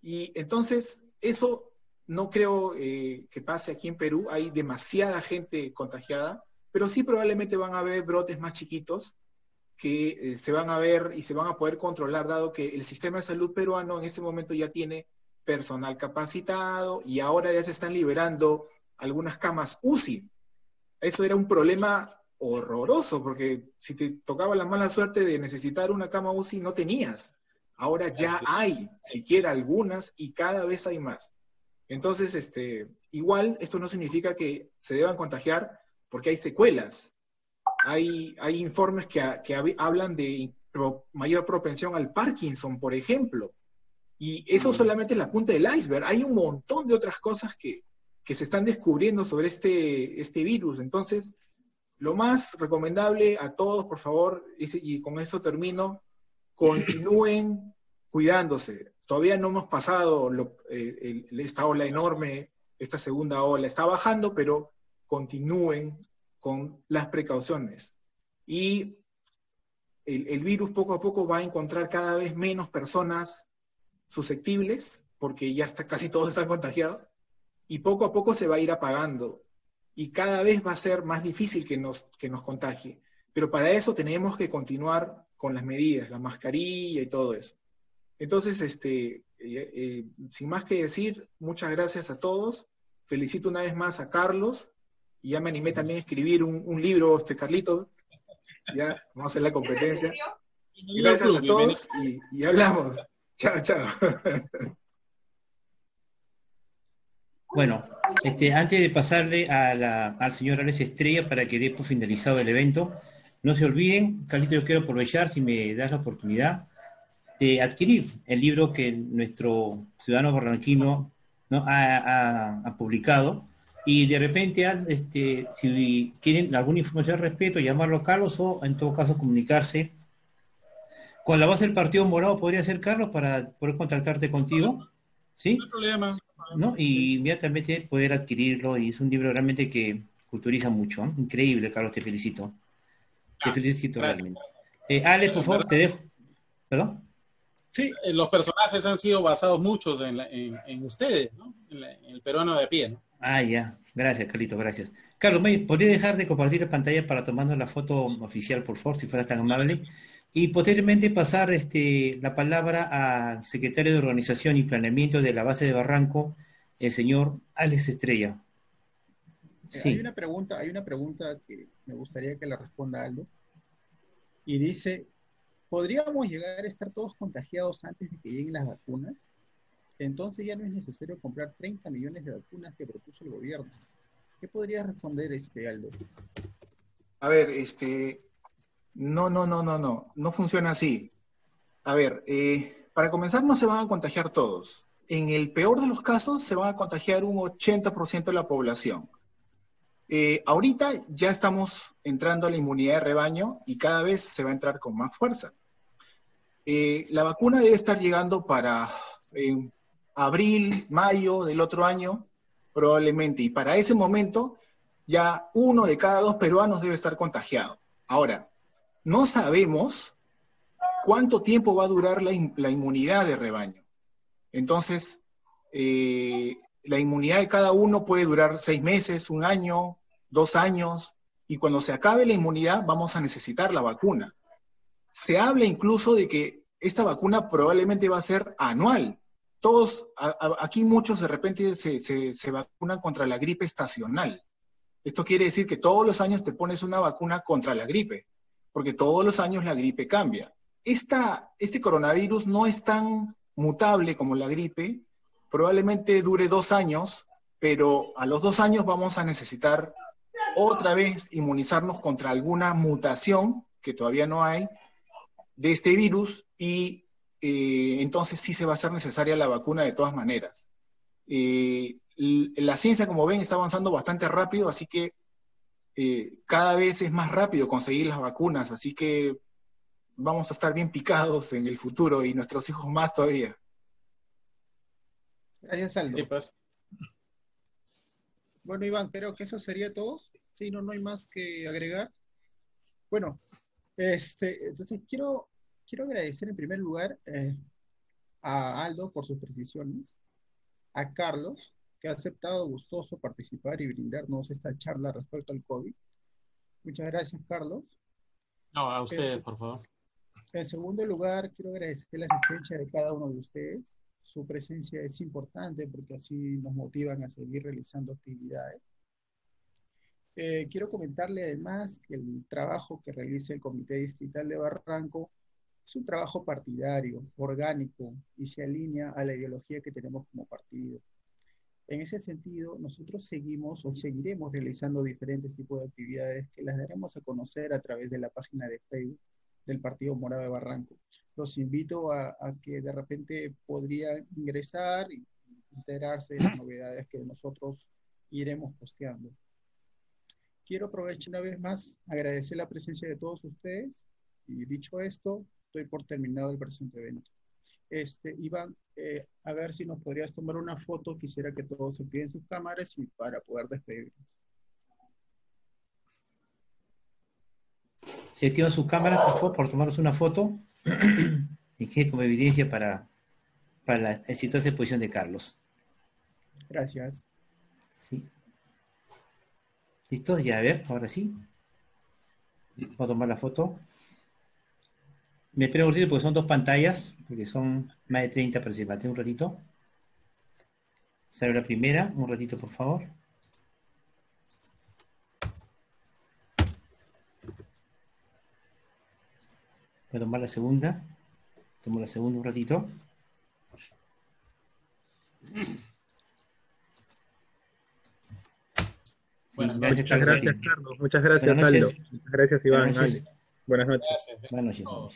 Y entonces eso no creo que pase aquí en Perú, hay demasiada gente contagiada, pero sí probablemente van a haber brotes más chiquitos que se van a ver y se van a poder controlar, dado que el sistema de salud peruano en ese momento ya tiene personal capacitado y ahora ya se están liberando algunas camas UCI. Eso era un problema horroroso, porque si te tocaba la mala suerte de necesitar una cama UCI, no tenías. Ahora ya hay, siquiera algunas, y cada vez hay más. Entonces, igual, esto no significa que se deban contagiar porque hay secuelas. Hay informes que hablan de mayor propensión al Parkinson, por ejemplo. Y eso solamente es la punta del iceberg. Hay un montón de otras cosas que se están descubriendo sobre este virus. Entonces, lo más recomendable a todos, por favor, y con esto termino, continúen cuidándose. Todavía no hemos pasado esta ola enorme, esta segunda ola. Está bajando, pero continúen con las precauciones. Y el virus poco a poco va a encontrar cada vez menos personas susceptibles, porque ya casi todos están contagiados, y poco a poco se va a ir apagando. Y cada vez va a ser más difícil que nos contagie. Pero para eso tenemos que continuar con las medidas, la mascarilla y todo eso. Entonces, sin más que decir, muchas gracias a todos. Felicito una vez más a Carlos. Y ya me animé también a escribir un libro, Carlito. Ya, vamos a hacer la competencia. Gracias a todos y hablamos. Chao, chao. Bueno, antes de pasarle al señor Alex Estrella para que dé por finalizado el evento, no se olviden, Carlito, yo quiero aprovechar, si me das la oportunidad, de adquirir el libro que nuestro ciudadano barranquino, ¿no?, ha publicado, y de repente, si quieren alguna información al respecto, llamarlo a Carlos, o en todo caso comunicarse con la base del Partido Morado, podría ser, Carlos, para poder contactarte contigo, ¿sí? No hay problema. ¿No? Y inmediatamente poder adquirirlo, y es un libro realmente que culturiza mucho, ¿no? Increíble, Carlos, te felicito. Te felicito gracias. Realmente. Alex, por favor, te dejo. ¿Perdón? Sí, los personajes han sido basados muchos en ustedes, ¿no? En el peruano de a pie, ¿no? Ah, ya. Gracias, Carlito, gracias. Carlos, ¿podría dejar de compartir la pantalla para tomarnos la foto oficial, por favor, si fueras tan amable? Y posteriormente pasar la palabra al secretario de Organización y Planeamiento de la base de Barranco, el señor Alex Estrella. Sí. Hay una pregunta que me gustaría que la responda Aldo. Y dice, ¿podríamos llegar a estar todos contagiados antes de que lleguen las vacunas? Entonces ya no es necesario comprar 30 millones de vacunas que propuso el gobierno. ¿Qué podría responder Aldo? A ver, no funciona así. A ver, para comenzar no se van a contagiar todos. En el peor de los casos se van a contagiar un 80% de la población. Ahorita ya estamos entrando a la inmunidad de rebaño y cada vez se va a entrar con más fuerza. La vacuna debe estar llegando para abril, mayo del otro año, probablemente. Y para ese momento ya 1 de cada 2 peruanos debe estar contagiado. Ahora, no sabemos cuánto tiempo va a durar la inmunidad de rebaño. Entonces, la inmunidad de cada uno puede durar 6 meses, 1 año, 2 años, y cuando se acabe la inmunidad vamos a necesitar la vacuna. Se habla incluso de que esta vacuna probablemente va a ser anual. Todos, aquí muchos de repente se vacunan contra la gripe estacional. Esto quiere decir que todos los años te pones una vacuna contra la gripe, porque todos los años la gripe cambia. Este coronavirus no es tan mutable como la gripe, probablemente dure 2 años, pero a los 2 años vamos a necesitar otra vez inmunizarnos contra alguna mutación, que todavía no hay, de este virus, y entonces sí se va a hacer necesaria la vacuna de todas maneras. La ciencia, como ven, está avanzando bastante rápido, así que cada vez es más rápido conseguir las vacunas, así que vamos a estar bien picados en el futuro y nuestros hijos más todavía. Gracias, Aldo. ¿Qué pasa? Bueno, Iván, creo que eso sería todo. Sí, no hay más que agregar. Bueno, entonces quiero agradecer en primer lugar a Aldo por sus precisiones, a Carlos que ha aceptado gustoso participar y brindarnos esta charla respecto al COVID. Muchas gracias, Carlos. No, a ustedes, por favor. En segundo lugar, quiero agradecer la asistencia de cada uno de ustedes. Su presencia es importante porque así nos motivan a seguir realizando actividades. Quiero comentarle además que el trabajo que realiza el Comité Distrital de Barranco es un trabajo partidario, orgánico, y se alinea a la ideología que tenemos como partido. En ese sentido, nosotros seguimos o seguiremos realizando diferentes tipos de actividades que las daremos a conocer a través de la página de Facebook del Partido Morado de Barranco. Los invito a que de repente podrían ingresar y enterarse de las novedades que nosotros iremos posteando. Quiero aprovechar una vez más, agradecer la presencia de todos ustedes, y dicho esto, estoy por terminado el presente evento. Iván, a ver si nos podrías tomar una foto, quisiera que todos se activen sus cámaras y para poder despedirnos. Se activan sus cámaras, por favor, por tomarnos una foto y quede como evidencia para la exitosa exposición de Carlos. Gracias. Sí. ¿Listo? Ya, a ver, ahora sí. Voy a tomar la foto. Me espero un ratito porque son dos pantallas, porque son más de 30 participantes. Un ratito. Sale la primera, un ratito, por favor. Voy a tomar la segunda. Tomo la segunda un ratito. Bueno, Sí, muchas Carlos. Gracias, Carlos. Muchas gracias, Buenas noches. Aldo. Muchas gracias, Iván. Buenas noches. Gracias. Buenas noches. Oh.